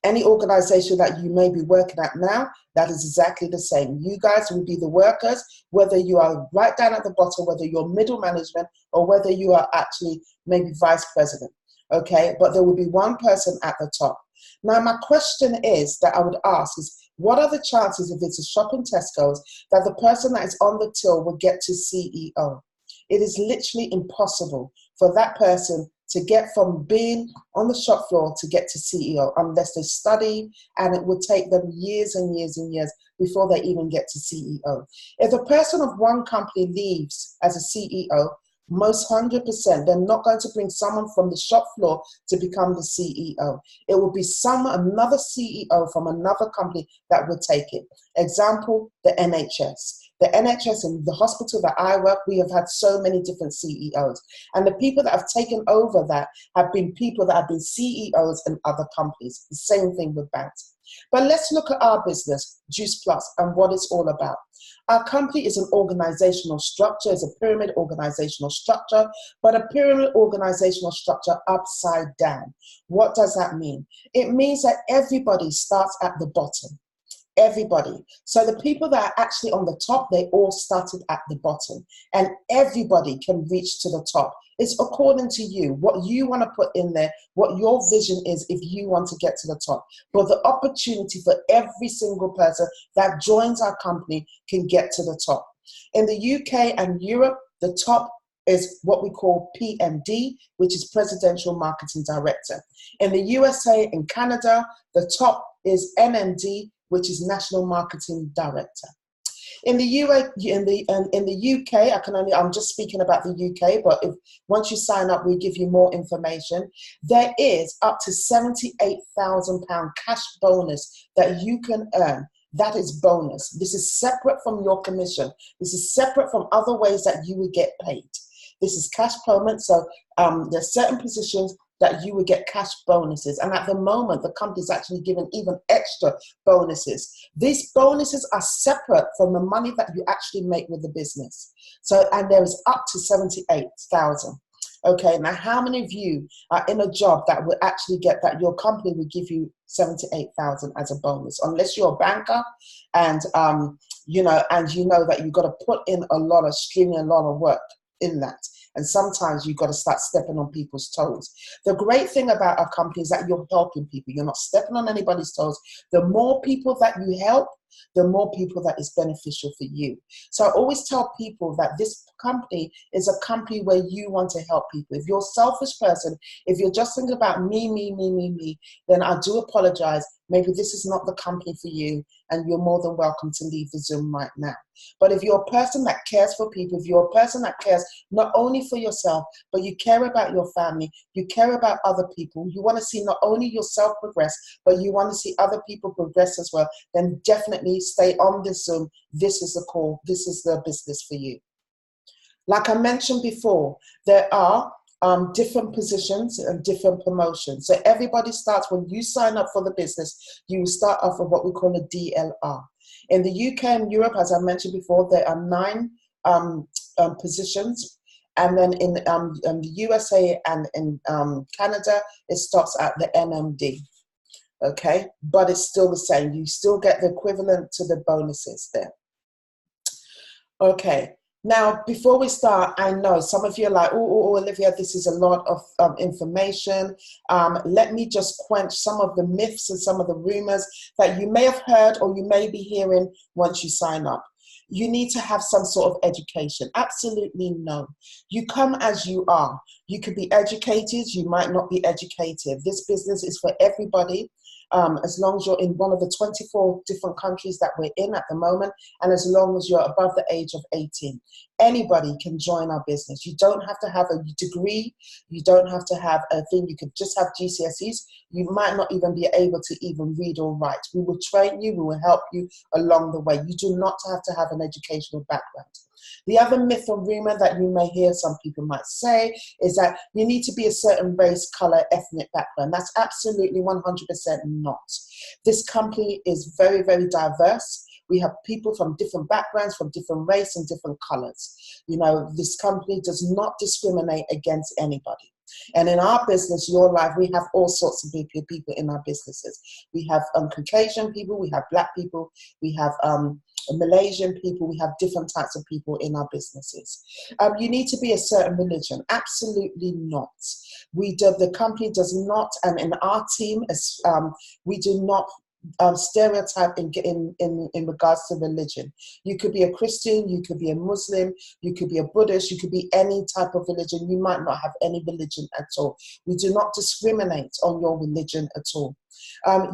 Any organization that you may be working at now, that is exactly the same. You guys will be the workers, whether you are right down at the bottom, whether you're middle management, or whether you are actually maybe vice president. Okay, but there will be one person at the top. Now, my question is that I would ask is, what are the chances, if it's a shop in Tesco's, that the person that is on the till will get to CEO? It is literally impossible for that person to get from being on the shop floor to get to CEO unless they study, and it would take them years and years and years before they even get to CEO. If a person of one company leaves as a CEO, most 100%, they're not going to bring someone from the shop floor to become the CEO. It will be another CEO from another company that will take it. Example, the NHS. The NHS and the hospital that I work, we have had so many different CEOs. And the people that have taken over that have been people that have been CEOs in other companies. The same thing with banks. But let's look at our business, Juice Plus, and what it's all about. Our company is an organizational structure, it's a pyramid organizational structure, but a pyramid organizational structure upside down. What does that mean? It means that everybody starts at the bottom. Everybody. So the people that are actually on the top, they all started at the bottom, and everybody can reach to the top. It's according to you, what you want to put in there, what your vision is if you want to get to the top. But the opportunity for every single person that joins our company can get to the top. In the UK and Europe, the top is what we call PMD, which is Presidential Marketing Director. In the USA and Canada, the top is NMD, which is National Marketing Director. In the UK, I'm just speaking about the UK, but once you sign up, we give you more information. There is up to £78,000 cash bonus that you can earn. That is bonus. This is separate from your commission. This is separate from other ways that you would get paid. This is cash payment. So there's certain positions that you would get cash bonuses. And at the moment, the company is actually giving even extra bonuses. These bonuses are separate from the money that you actually make with the business. So, and there is up to 78,000. Okay, now how many of you are in a job that will actually get that your company will give you 7,000 to 8,000 as a bonus, unless you're a banker and you know that you've got to put in a lot of work in that. And sometimes you've got to start stepping on people's toes. The great thing about our company is that you're helping people. You're not stepping on anybody's toes. The more people that you help, the more people that is beneficial for you. So I always tell people that this company is a company where you want to help people. If you're a selfish person, if you're just thinking about me, then I do apologize. Maybe this is not the company for you, and you're more than welcome to leave the Zoom right now. But if you're a person that cares for people, if you're a person that cares not only for yourself, but you care about your family, you care about other people, you want to see not only yourself progress, but you want to see other people progress as well, then definitely stay on this Zoom. This is the call. This is the business for you. Like I mentioned before, there are different positions and different promotions. So everybody starts, when you sign up for the business, you start off with what we call a DLR. In the UK and Europe, as I mentioned before, there are 9 positions. And then in the USA and in Canada, it stops at the NMD. Okay, but it's still the same. You still get the equivalent to the bonuses there. Okay. Now, before we start, I know some of you are like, oh, Olivia, this is a lot of information. Let me just quench some of the myths and some of the rumors that you may have heard or you may be hearing once you sign up. You need to have some sort of education. Absolutely no. You come as you are. You could be educated, you might not be educated. This business is for everybody. As long as you're in one of the 24 different countries that we're in at the moment, and as long as you're above the age of 18. Anybody can join our business. You don't have to have a degree. You don't have to have a thing. You could just have GCSEs. You might not even be able to even read or write. We will train you. We will help you along the way. You do not have to have an educational background. The other myth or rumor that you may hear some people might say is that you need to be a certain race, color, ethnic background. That's absolutely 100% not. This company is very, very diverse. We have people from different backgrounds, from different race and different colors. You know, this company does not discriminate against anybody. And in our business, Your Life, we have all sorts of people in our businesses. We have Caucasian people, we have Black people, we have Malaysian people, we have different types of people in our businesses. You need to be a certain religion. Absolutely not. The company does not, and in our team, we do not stereotype in regards to religion. You could be a Christian, you could be a Muslim, you could be a Buddhist, you could be any type of religion. You might not have any religion at all. We do not discriminate on your religion at all.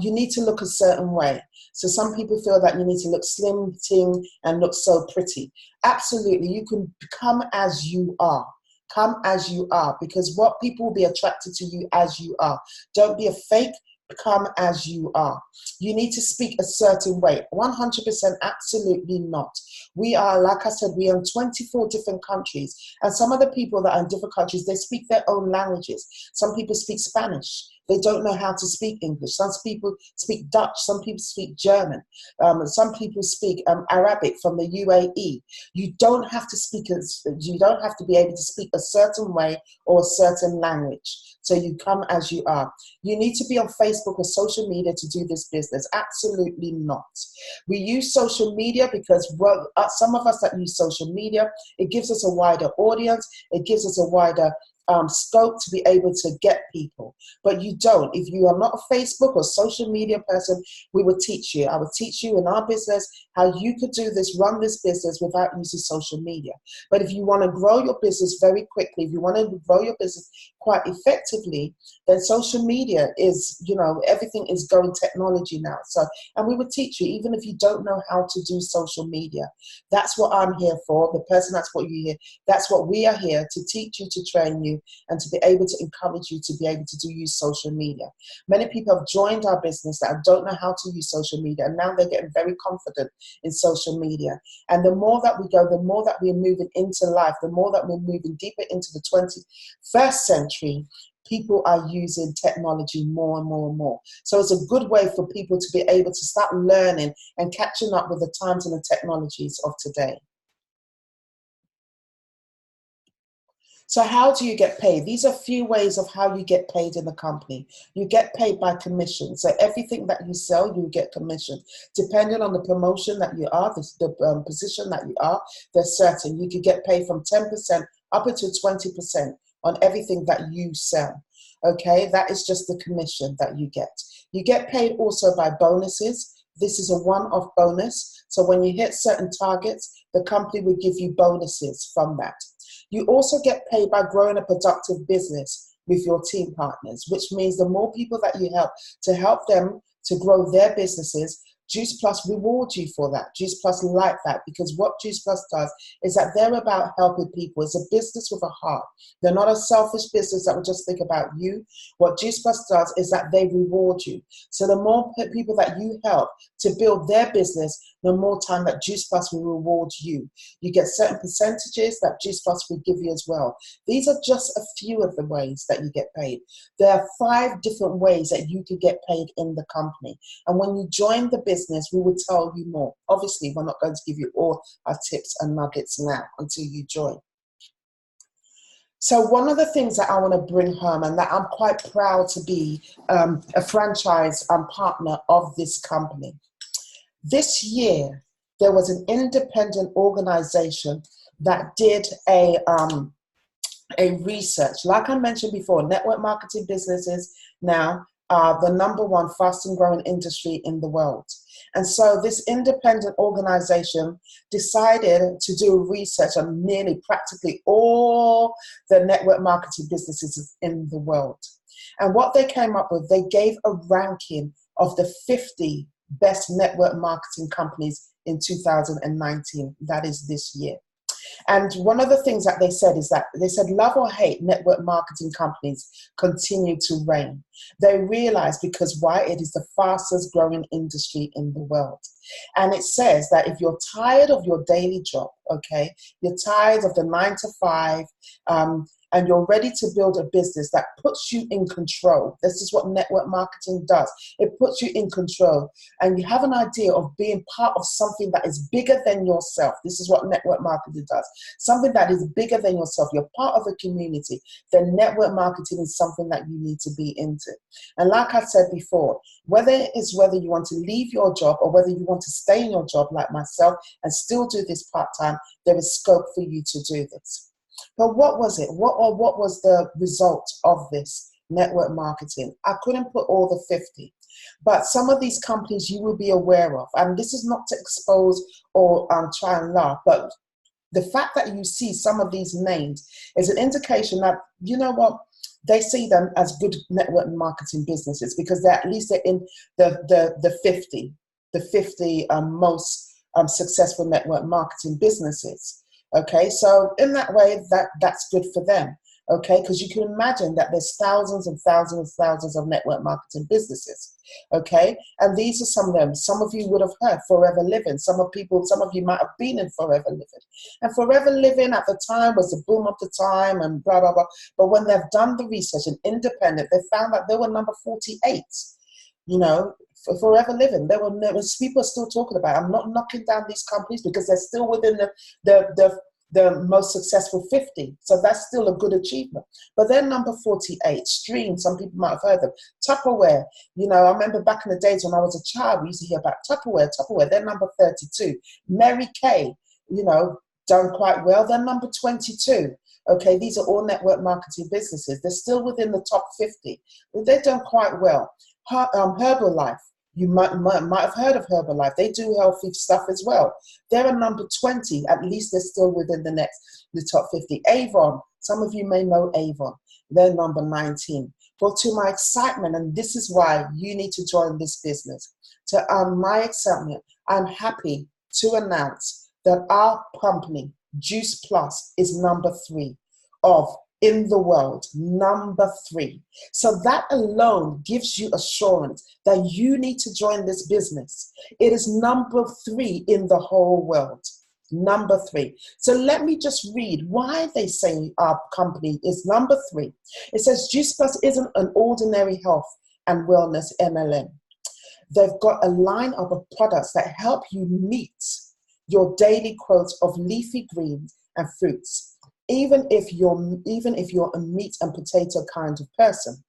You need to look a certain way. So some people feel that you need to look slim, ting, and look so pretty. Absolutely, you can come as you are. Come as you are, because what people will be attracted to you as you are. Don't be a fake. Come as you are. You need to speak a certain way. 100% absolutely not. We are, like I said, we are in 24 different countries, and some of the people that are in different countries, they speak their own languages. Some people speak Spanish. They don't know how to speak English. Some people speak Dutch. Some people speak German. Some people speak Arabic from the UAE. You don't have to you don't have to be able to speak a certain way or a certain language. So you come as you are. You need to be on Facebook or social media to do this business. Absolutely not. We use social media because some of us that use social media, it gives us a wider audience. It gives us a wider scope to be able to get people. But you don't. If you are not a Facebook or social media person, we will teach you. I will teach you in our business how you could do this, run this business without using social media. But if you want to grow your business very quickly, if you want to grow your business quite effectively, then social media is, everything is going technology now. So, and we would teach you, even if you don't know how to do social media. That's what I'm here for. The person, that's what you hear. That's what we are here to teach you, to train you, and to be able to encourage you to be able to use social media. Many people have joined our business that don't know how to use social media, and now they're getting very confident in social media. And the more that we go, the more that we're moving into life, the more that we're moving deeper into the 21st century, people are using technology more and more and more. So it's a good way for people to be able to start learning and catching up with the times and the technologies of today. So how do you get paid? These are a few ways of how you get paid in the company. You get paid by commission. So everything that you sell, you get commission. Depending on the promotion that you are, the position that you are, there's certain. You could get paid from 10% up until 20% on everything that you sell. Okay, that is just the commission that you get. You get paid also by bonuses. This is a one-off bonus. So when you hit certain targets, the company will give you bonuses from that. You also get paid by growing a productive business with your team partners, which means the more people that you help to help them to grow their businesses, Juice Plus rewards you for that. Juice Plus like that, because what Juice Plus does is that they're about helping people. It's a business with a heart. They're not a selfish business that will just think about you. What Juice Plus does is that they reward you. So the more people that you help to build their business, the more time that Juice Plus will reward you. You get certain percentages that Juice Plus will give you as well. These are just a few of the ways that you get paid. There are 5 different ways that you can get paid in the company. And when you join the business, we will tell you more. Obviously, we're not going to give you all our tips and nuggets now until you join. So one of the things that I want to bring home, and that I'm quite proud to be a franchise partner of this company. This year, there was an independent organization that did a research. Like I mentioned before, network marketing businesses now are the #1 fastest growing industry in the world. And so this independent organization decided to do research on nearly practically all the network marketing businesses in the world. And what they came up with, they gave a ranking of the 50 best network marketing companies in 2019. That is this year. And one of the things that they said is that they said, love or hate, network marketing companies continue to reign. They realize because why? It is the fastest growing industry in the world. And it says that if you're tired of your daily job, okay, you're tired of the 9 to 5, and you're ready to build a business that puts you in control. This is what network marketing does. It puts you in control, and you have an idea of being part of something that is bigger than yourself. This is what network marketing does. Something that is bigger than yourself. You're part of a community. Then network marketing is something that you need to be into. And like I said before, whether you want to leave your job or whether you want to stay in your job like myself and still do this part-time, there is scope for you to do this. But what was it? What was the result of this network marketing? I couldn't put all the 50, but some of these companies you will be aware of. And this is not to expose or try and laugh, but the fact that you see some of these names is an indication that, you know what, they see them as good network marketing businesses because they're in the 50 most successful network marketing businesses. Okay, so in that way, that's good for them. Okay, because you can imagine that there's thousands and thousands and thousands of network marketing businesses. Okay, and these are some of them. Some of you would have heard Forever Living. Some of you might have been in Forever Living. And Forever Living at the time was the boom of the time and blah, blah, blah. But when they've done the research and independent, they found that they were number 48, you know, for Forever Living. There was people are still talking about it. I'm not knocking down these companies because they're still within the most successful 50. So that's still a good achievement. But they're number 48. Stream, some people might have heard them. Tupperware, you know, I remember back in the days when I was a child, we used to hear about Tupperware, they're number 32. Mary Kay, you know, done quite well, they're number 22. Okay, these are all network marketing businesses. They're still within the top 50. They've done quite well. Herbalife, you might have heard of Herbalife. They do healthy stuff as well. They're a number 20. At least they're still within the top 50. Avon, some of you may know Avon. They're number 19. But to my excitement, and this is why you need to join this business, to my excitement, I'm happy to announce that our company, Juice Plus, is number 3 in the world, number 3. So that alone gives you assurance that you need to join this business. It is number 3 in the whole world, number 3. So let me just read why they say our company is number 3. It says Juice Plus isn't an ordinary health and wellness MLM. They've got a line of products that help you meet your daily quotes of leafy greens and fruits. even if you're a meat and potato kind of person.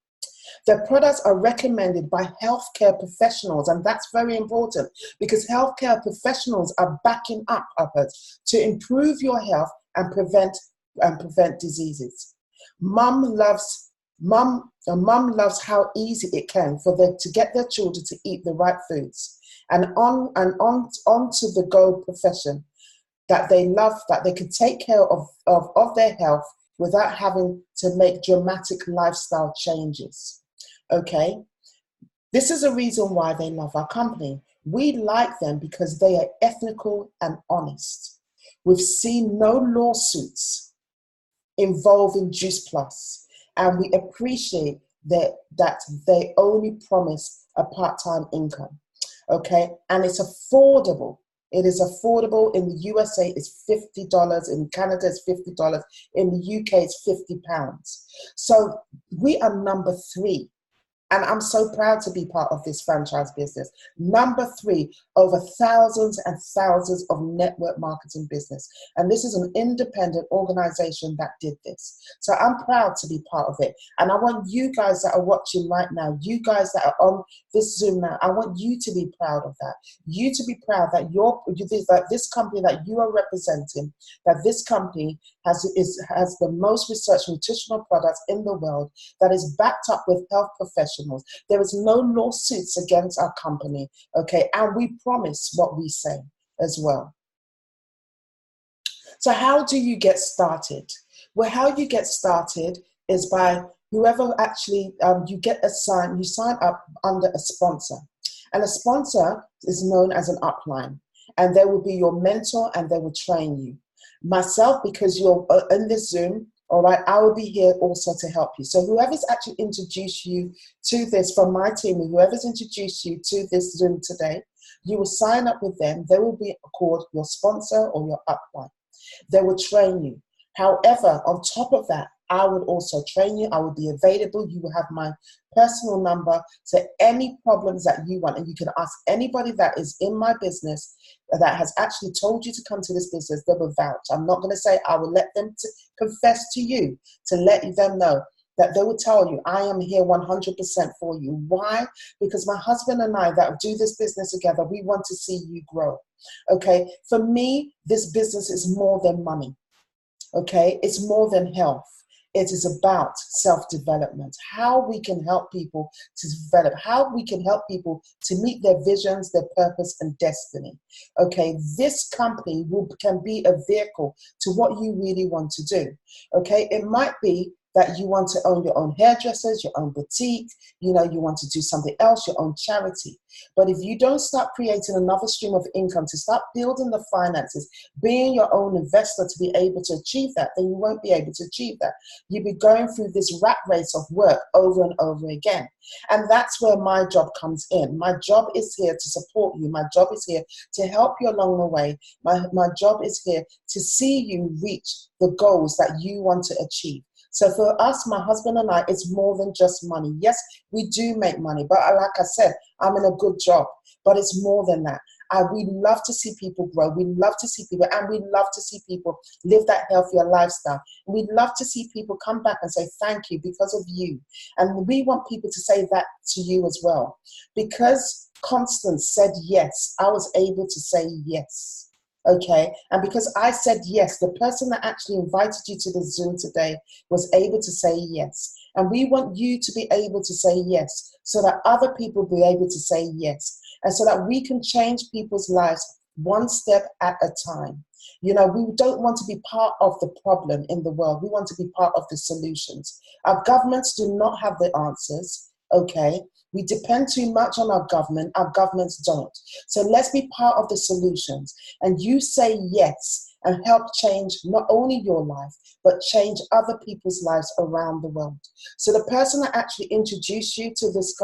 Their products are recommended by healthcare professionals, and that's very important because healthcare professionals are backing up us to improve your health and prevent diseases. Mum loves how easy it can for them to get their children to eat the right foods, and on to the go profession that they love, that they can take care of their health without having to make dramatic lifestyle changes. Okay, this is a reason why they love our company. We like them because they are ethical and honest. We've seen no lawsuits involving Juice Plus, and we appreciate that they only promise a part-time income. Okay, and it's affordable. It is affordable. In the USA, it's $50. In Canada, it's $50. In the UK, it's £50. So we are number 3. And I'm so proud to be part of this franchise business. Number 3, over thousands and thousands of network marketing business. And this is an independent organization that did this. So I'm proud to be part of it. And I want you guys that are watching right now, you guys that are on this Zoom now, I want you to be proud of that. You to be proud that this company that you are representing, that this company has the most researched nutritional products in the world, that is backed up with health professionals. There is no lawsuits against our company, okay? And we promise what we say as well. So how do you get started? Well, how you get started is by whoever actually, you sign up under a sponsor. And a sponsor is known as an upline. And they will be your mentor and they will train you. Myself, because you're in this Zoom, all right, I will be here also to help you. So whoever's actually introduced you to this from my team, whoever's introduced you to this Zoom today, you will sign up with them. They will be called your sponsor or your upline. They will train you. However, on top of that, I would also train you. I will be available. You will have my personal number. So any problems that you want, and you can ask anybody that is in my business that has actually told you to come to this business, they will vouch. I'm not going to say I will let them confess to you, to let them know that they will tell you, I am here 100% for you. Why? Because my husband and I that do this business together, we want to see you grow. Okay. For me, this business is more than money. Okay. It's more than health. It is about self-development, how we can help people to develop, how we can help people to meet their visions, their purpose, and destiny. Okay, this company can be a vehicle to what you really want to do. Okay, it might be that you want to own your own hairdressers, your own boutique, you want to do something else, your own charity. But if you don't start creating another stream of income to start building the finances, being your own investor to be able to achieve that, then you won't be able to achieve that. You'll be going through this rat race of work over and over again. And that's where my job comes in. My job is here to support you. My job is here to help you along the way. My job is here to see you reach the goals that you want to achieve. So for us, my husband and I, it's more than just money. Yes, we do make money, but like I said, I'm in a good job, but it's more than that. We love to see people grow. We love to see people, and we love to see people live that healthier lifestyle. We love to see people come back and say, thank you because of you. And we want people to say that to you as well. Because Constance said yes, I was able to say yes. Okay, and because I said yes, the person that actually invited you to the Zoom today was able to say yes. And we want you to be able to say yes so that other people will be able to say yes. And so that we can change people's lives one step at a time. We don't want to be part of the problem in the world. We want to be part of the solutions. Our governments do not have the answers, okay? We depend too much on our governments don't. So let's be part of the solutions. And you say yes and help change not only your life, but change other people's lives around the world. So the person that actually introduced you to this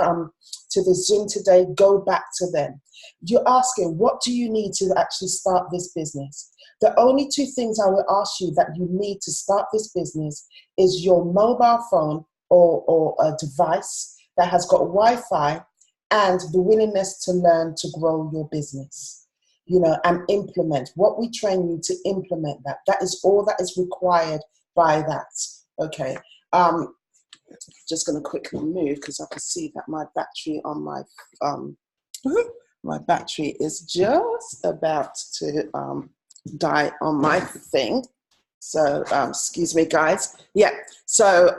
Zoom today, go back to them. You're asking, what do you need to actually start this business? The only 2 things I will ask you that you need to start this business is your mobile phone or a device that has got Wi-Fi and the willingness to learn to grow your business, and implement what we train you to implement. That is all that is required buy that. Okay. Just going to quickly move because I can see that my battery on my my battery is just about to die on my thing. So excuse me, guys. Yeah. So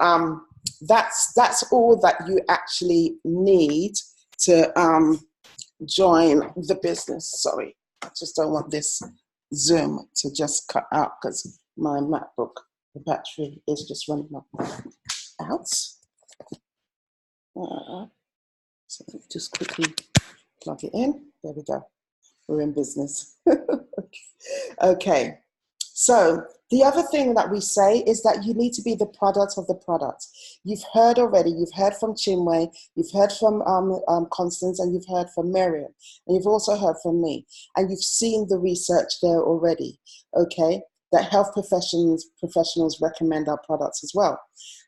that's all that you actually need to join the business. Sorry, I just don't want this Zoom to just cut out because my MacBook, the battery is just running out. So let me just quickly plug it in. There we go. We're in business. Okay. So the other thing that we say is that you need to be the product of the product. You've heard already, you've heard from Chinwe, you've heard from Constance, and you've heard from Miriam, and you've also heard from me, and you've seen the research there already, okay, that health professionals recommend our products as well.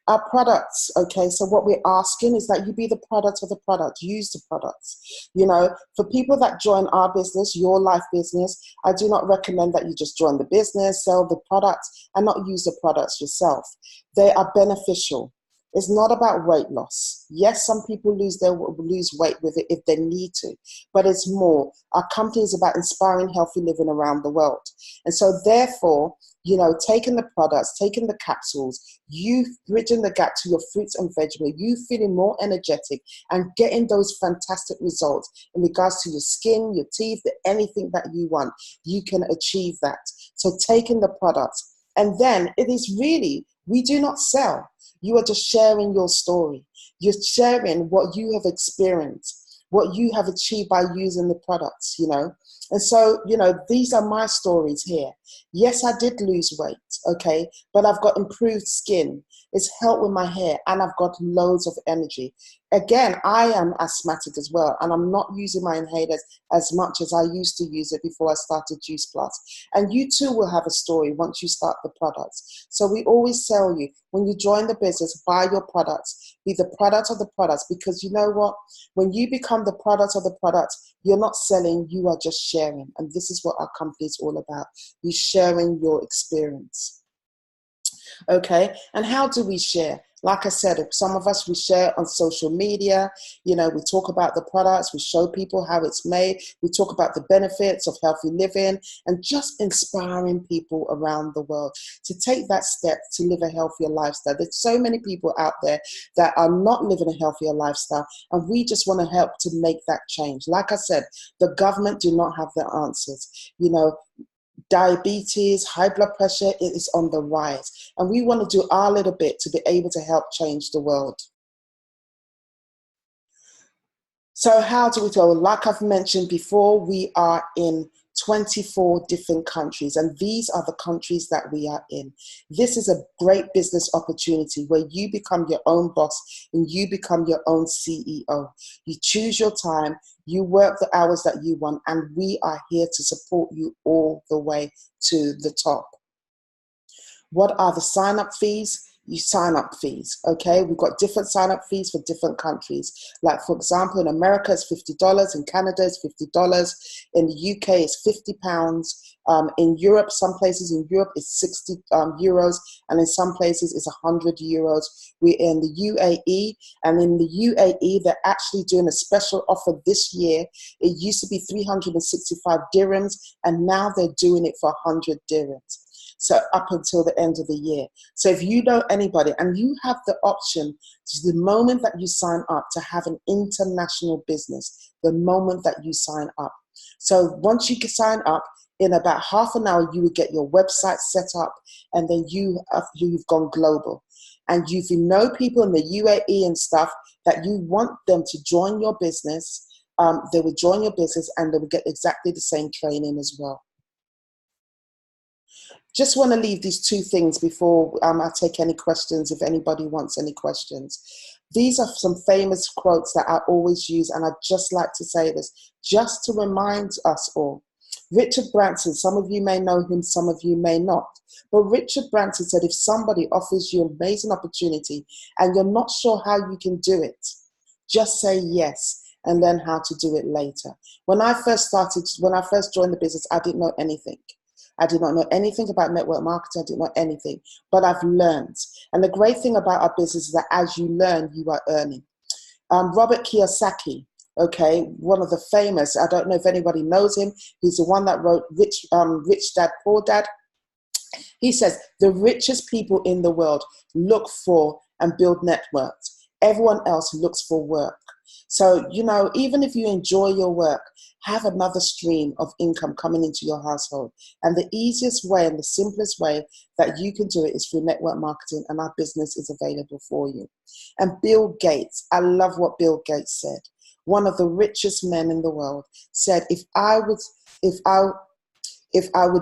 Our products, okay, so what we're asking is that you be the product of the product, use the products. You know, for people that join our business, your life business, I do not recommend that you just join the business, sell the products, and not use the products yourself. They are beneficial. It's not about weight loss. Yes, some people lose weight with it if they need to, but it's more. Our company is about inspiring healthy living around the world. And so therefore, you know, taking the products, taking the capsules, you bridging the gap to your fruits and vegetables, you feeling more energetic and getting those fantastic results in regards to your skin, your teeth, anything that you want, you can achieve that. So taking the products, and then it is really, we do not sell. You are just sharing your story. You're sharing what you have experienced, what you have achieved by using the products, you know. And so, you know, these are my stories here. Yes, I did lose weight, okay, but I've got improved skin. It's helped with my hair, and I've got loads of energy. Again, I am asthmatic as well, and I'm not using my inhalers as much as I used to use it before I started Juice Plus. And you too will have a story once you start the products. So we always tell you, when you join the business, buy your products, be the product of the products, because you know what? When you become the product of the products, you're not selling, you are just sharing. And this is what our company is all about. You sharing your experience. Okay, and how do we share? Like I said, some of us, we share on social media. You know, we talk about the products, we show people how it's made, we talk about the benefits of healthy living, and just inspiring people around the world to take that step to live a healthier lifestyle. There's so many people out there that are not living a healthier lifestyle, and we just want to help to make that change. Like I said, the government do not have the answers. You know, diabetes, high blood pressure, it is on the rise. And we want to do our little bit to be able to help change the world. So how do we go? Like I've mentioned before, we are in 24 different countries, and these are the countries that we are in. This is a great business opportunity where you become your own boss and you become your own CEO. You choose your time, you work the hours that you want, and we are here to support you all the way to the top. What are the sign-up fees? You sign up fees, okay? We've got different sign-up fees for different countries. Like, for example, in America, it's $50. In Canada, it's $50. In the UK, it's £50. In Europe, some places in Europe, it's 60 euros. And in some places, it's 100 euros. We're in the UAE. And in the UAE, they're actually doing a special offer this year. It used to be 365 dirhams, and now they're doing it for 100 dirhams. So up until the end of the year. So if you know anybody, and you have the option, the moment that you sign up, to have an international business, the moment that you sign up. So once you sign up, in about half an hour, you will get your website set up, and then you've gone global. And if you know people in the UAE and stuff that you want them to join your business, they will join your business, and they will get exactly the same training as well. Just want to leave these two things before I take any questions, if anybody wants any questions. These are some famous quotes that I always use, and I'd just like to say this, just to remind us all. Richard Branson, some of you may know him, some of you may not. But Richard Branson said, if somebody offers you an amazing opportunity and you're not sure how you can do it, just say yes and learn how to do it later. When I first joined the business, I didn't know anything. I did not know anything about network marketing. I didn't know anything, but I've learned. And the great thing about our business is that as you learn, you are earning. Robert Kiyosaki, okay, one of the famous, I don't know if anybody knows him. He's the one that wrote Rich Dad, Poor Dad. He says, the richest people in the world look for and build networks. Everyone else looks for work. So, you know, even if you enjoy your work, have another stream of income coming into your household. And the easiest way and the simplest way that you can do it is through network marketing, and our business is available for you. And Bill Gates, I love what Bill Gates said. One of the richest men in the world said, if I would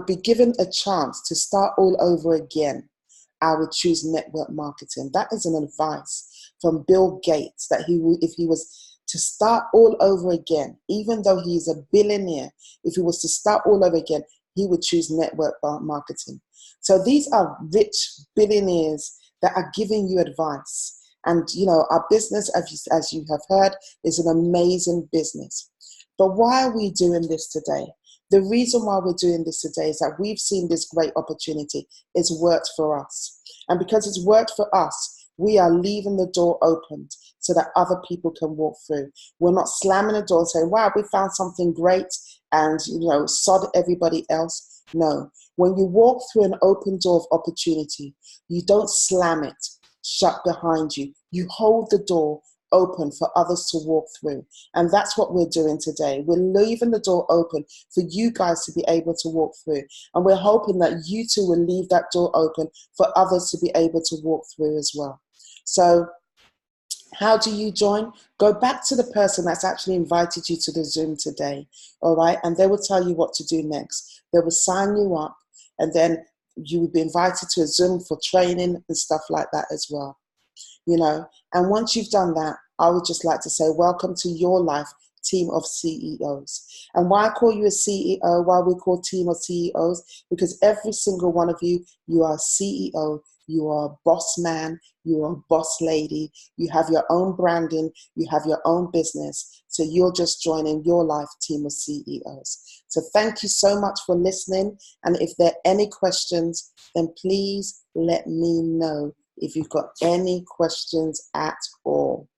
be given a chance to start all over again, I would choose network marketing. That is an advice from Bill Gates, that if he was to start all over again, even though he's a billionaire, if he was to start all over again, he would choose network marketing. So these are rich billionaires that are giving you advice. And, you know, our business, as you have heard, is an amazing business. But why are we doing this today? The reason why we're doing this today is that we've seen this great opportunity. It's worked for us. And because it's worked for us, we are leaving the door opened so that other people can walk through. We're not slamming the door and saying, wow, we found something great and, you know, sod everybody else. No. When you walk through an open door of opportunity, you don't slam it shut behind you. You hold the door open for others to walk through. And that's what we're doing today. We're leaving the door open for you guys to be able to walk through. And we're hoping that you too will leave that door open for others to be able to walk through as well. So how do you join? Go back to the person that's actually invited you to the Zoom today, all right? And they will tell you what to do next. They will sign you up, and then you will be invited to a Zoom for training and stuff like that as well, you know? And once you've done that, I would just like to say, welcome to Your Life team of CEOs. And why I call you a CEO, why we call team of CEOs, because every single one of you, you are a CEO, you are a boss man, you are a boss lady, you have your own branding, you have your own business. So you're just joining Your Life team of CEOs. So thank you so much for listening. And if there are any questions, then please let me know if you've got any questions at all.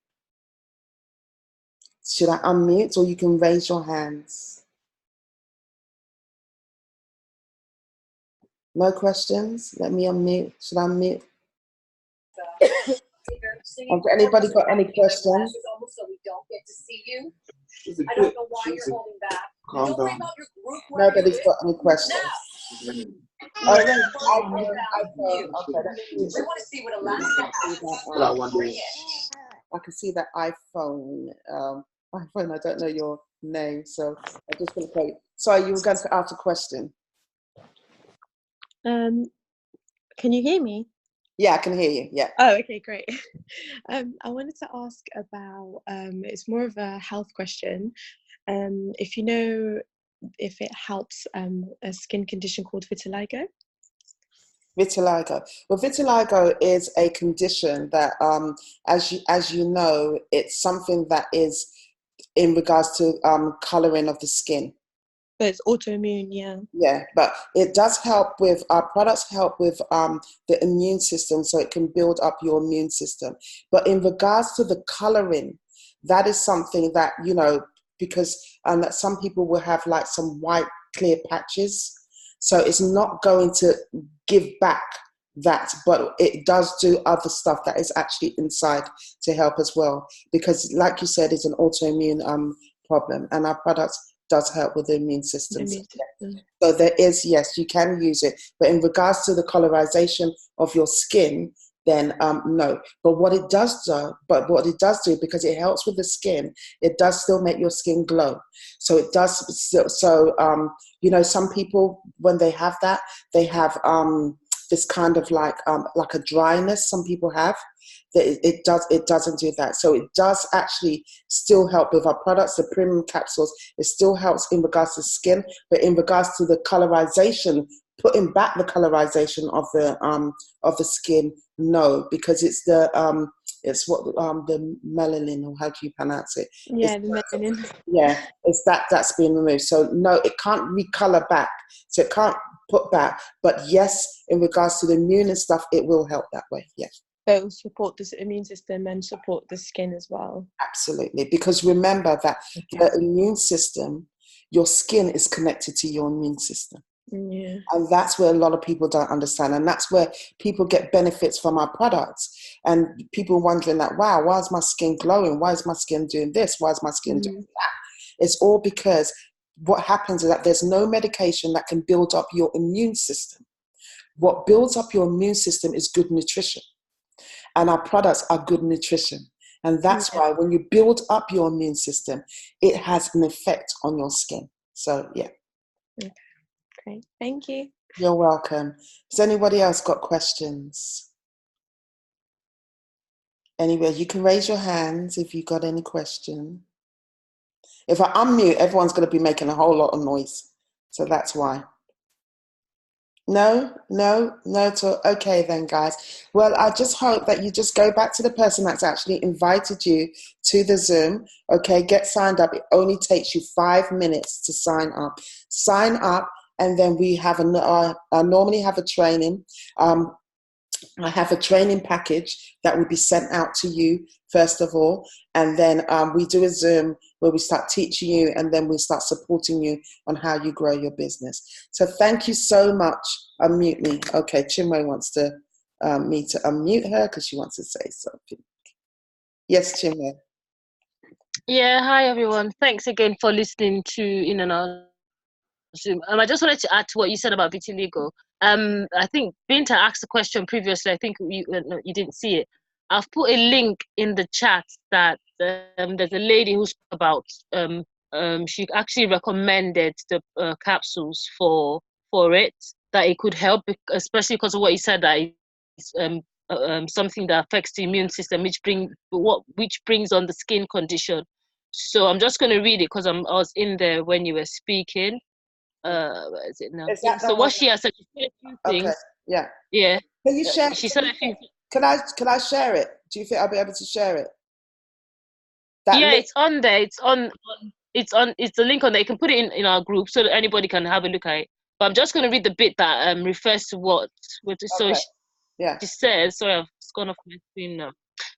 Should I unmute, or you can raise your hands? No questions? Let me unmute. Should I unmute? Has anybody got any questions? So we don't get to see you. I don't know why you're holding back. Calm down. Nobody's got any questions. No. Okay. We want to see what Alaska has. I can see that iPhone. iPhone, I don't know your name, so I'm just going to play. Sorry, you were going to ask a question. Can you hear me? Yeah, I can hear you. Yeah. Oh, okay, great. I wanted to ask about, it's more of a health question. If you know if it helps a skin condition called vitiligo? Vitiligo. Well, vitiligo is a condition that, as you know, it's something that is in regards to coloring of the skin. But it's autoimmune, yeah. Yeah, but it does help with, our products help with the immune system, so it can build up your immune system. But in regards to the coloring, that is something that, you know, because that some people will have like some white clear patches. So it's not going to give back that, but it does do other stuff that is actually inside to help as well. Because like you said, it's an autoimmune problem, and our products does help with the immune system. So there is, yes, you can use it. But in regards to the colorization of your skin, then no. But what it does do, because it helps with the skin, it does still make your skin glow. So it does. So you know, some people, when they have that, they have this kind of like a dryness. Some people have. It doesn't do that. So it does actually still help with our products, the premium capsules. It still helps in regards to skin, but in regards to the colorization, putting back the colorization of the skin, no, because it's the the melanin, or how do you pronounce it? Yeah, the melanin. Yeah, it's that's being removed. So no, it can't recolor back. So it can't put back. But yes, in regards to the immune and stuff, it will help that way. Yes. So it will support the immune system and support the skin as well. Absolutely. Because remember that the immune system, your skin is connected to your immune system. Yeah. And that's where a lot of people don't understand. And that's where people get benefits from our products. And people wondering that, wow, why is my skin glowing? Why is my skin doing this? Why is my skin doing that? It's all because what happens is that there's no medication that can build up your immune system. What builds up your immune system is good nutrition. And our products are good nutrition. And that's why when you build up your immune system, it has an effect on your skin. So, yeah. Okay. Great. Thank you. You're welcome. Has anybody else got questions? Anyway, you can raise your hands if you got any question. If I unmute, everyone's going to be making a whole lot of noise. So that's why. No. Okay then, guys. Well, I just hope that you just go back to the person that's actually invited you to the Zoom. Okay, get signed up. It only takes you 5 minutes to sign up. Sign up, and then we have I normally have a training. I have a training package that will be sent out to you, first of all. And then we do a Zoom where we start teaching you, and then we start supporting you on how you grow your business. So thank you so much. Unmute me. Okay, Chinwe wants me to unmute her because she wants to say something. Yes, Chinwe. Yeah, hi everyone. Thanks again for listening to In and Out Zoom. I just wanted to add to what you said about vitiligo. I think Binta asked a question previously. I think you didn't see it. I've put a link in the chat that there's a lady who spoke about. She actually recommended the capsules for it, that it could help, especially because of what you said, that it's something that affects the immune system, which brings on the skin condition. So I'm just going to read it because I was in there when you were speaking. Where is it now? So what she has said, she said a few things. Okay. Yeah. Yeah. Can you share? She said a few. Can I share it? Do you think I'll be able to share it? It's on there. It's the link on there. You can put it in our group so that anybody can have a look at it. But I'm just going to read the bit that refers to what. So she says, sorry, I've gone off my screen now.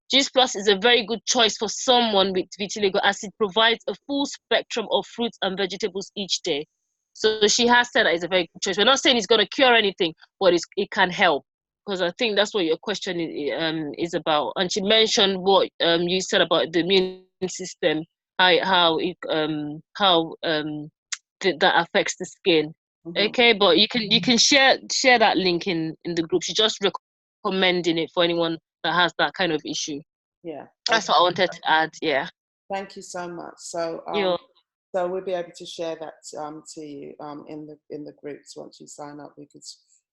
Juice Plus is a very good choice for someone with vitiligo, as it provides a full spectrum of fruits and vegetables each day. So she has said that it's a very good choice. We're not saying it's going to cure anything, but it can help, because I think that's what your question is about. And she mentioned what you said about the immune system, how that affects the skin. Okay, but you can share that link in the group. She's just recommending it for anyone that has that kind of issue. Yeah, that's what I wanted to add. Yeah, thank you so much. So so we'll be able to share that to you in the groups. Once you sign up, we could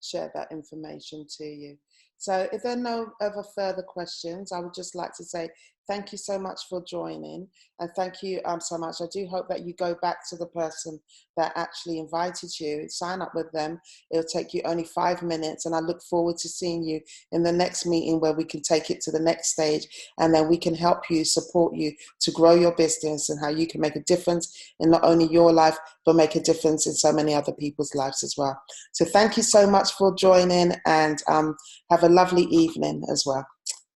share that information to you. So if there are no other further questions, I would just like to say thank you so much for joining, and thank you so much. I do hope that you go back to the person that actually invited you, sign up with them. It'll take you only 5 minutes, and I look forward to seeing you in the next meeting where we can take it to the next stage, and then we can help you, support you to grow your business, and how you can make a difference in not only your life, but make a difference in so many other people's lives as well. So thank you so much for joining, and have a lovely evening as well.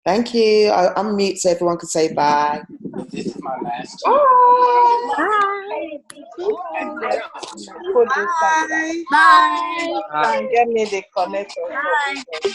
Thank you. I'll unmute so everyone can say bye. This is my last Bye. Bye. Bye. Get me the connector. Bye.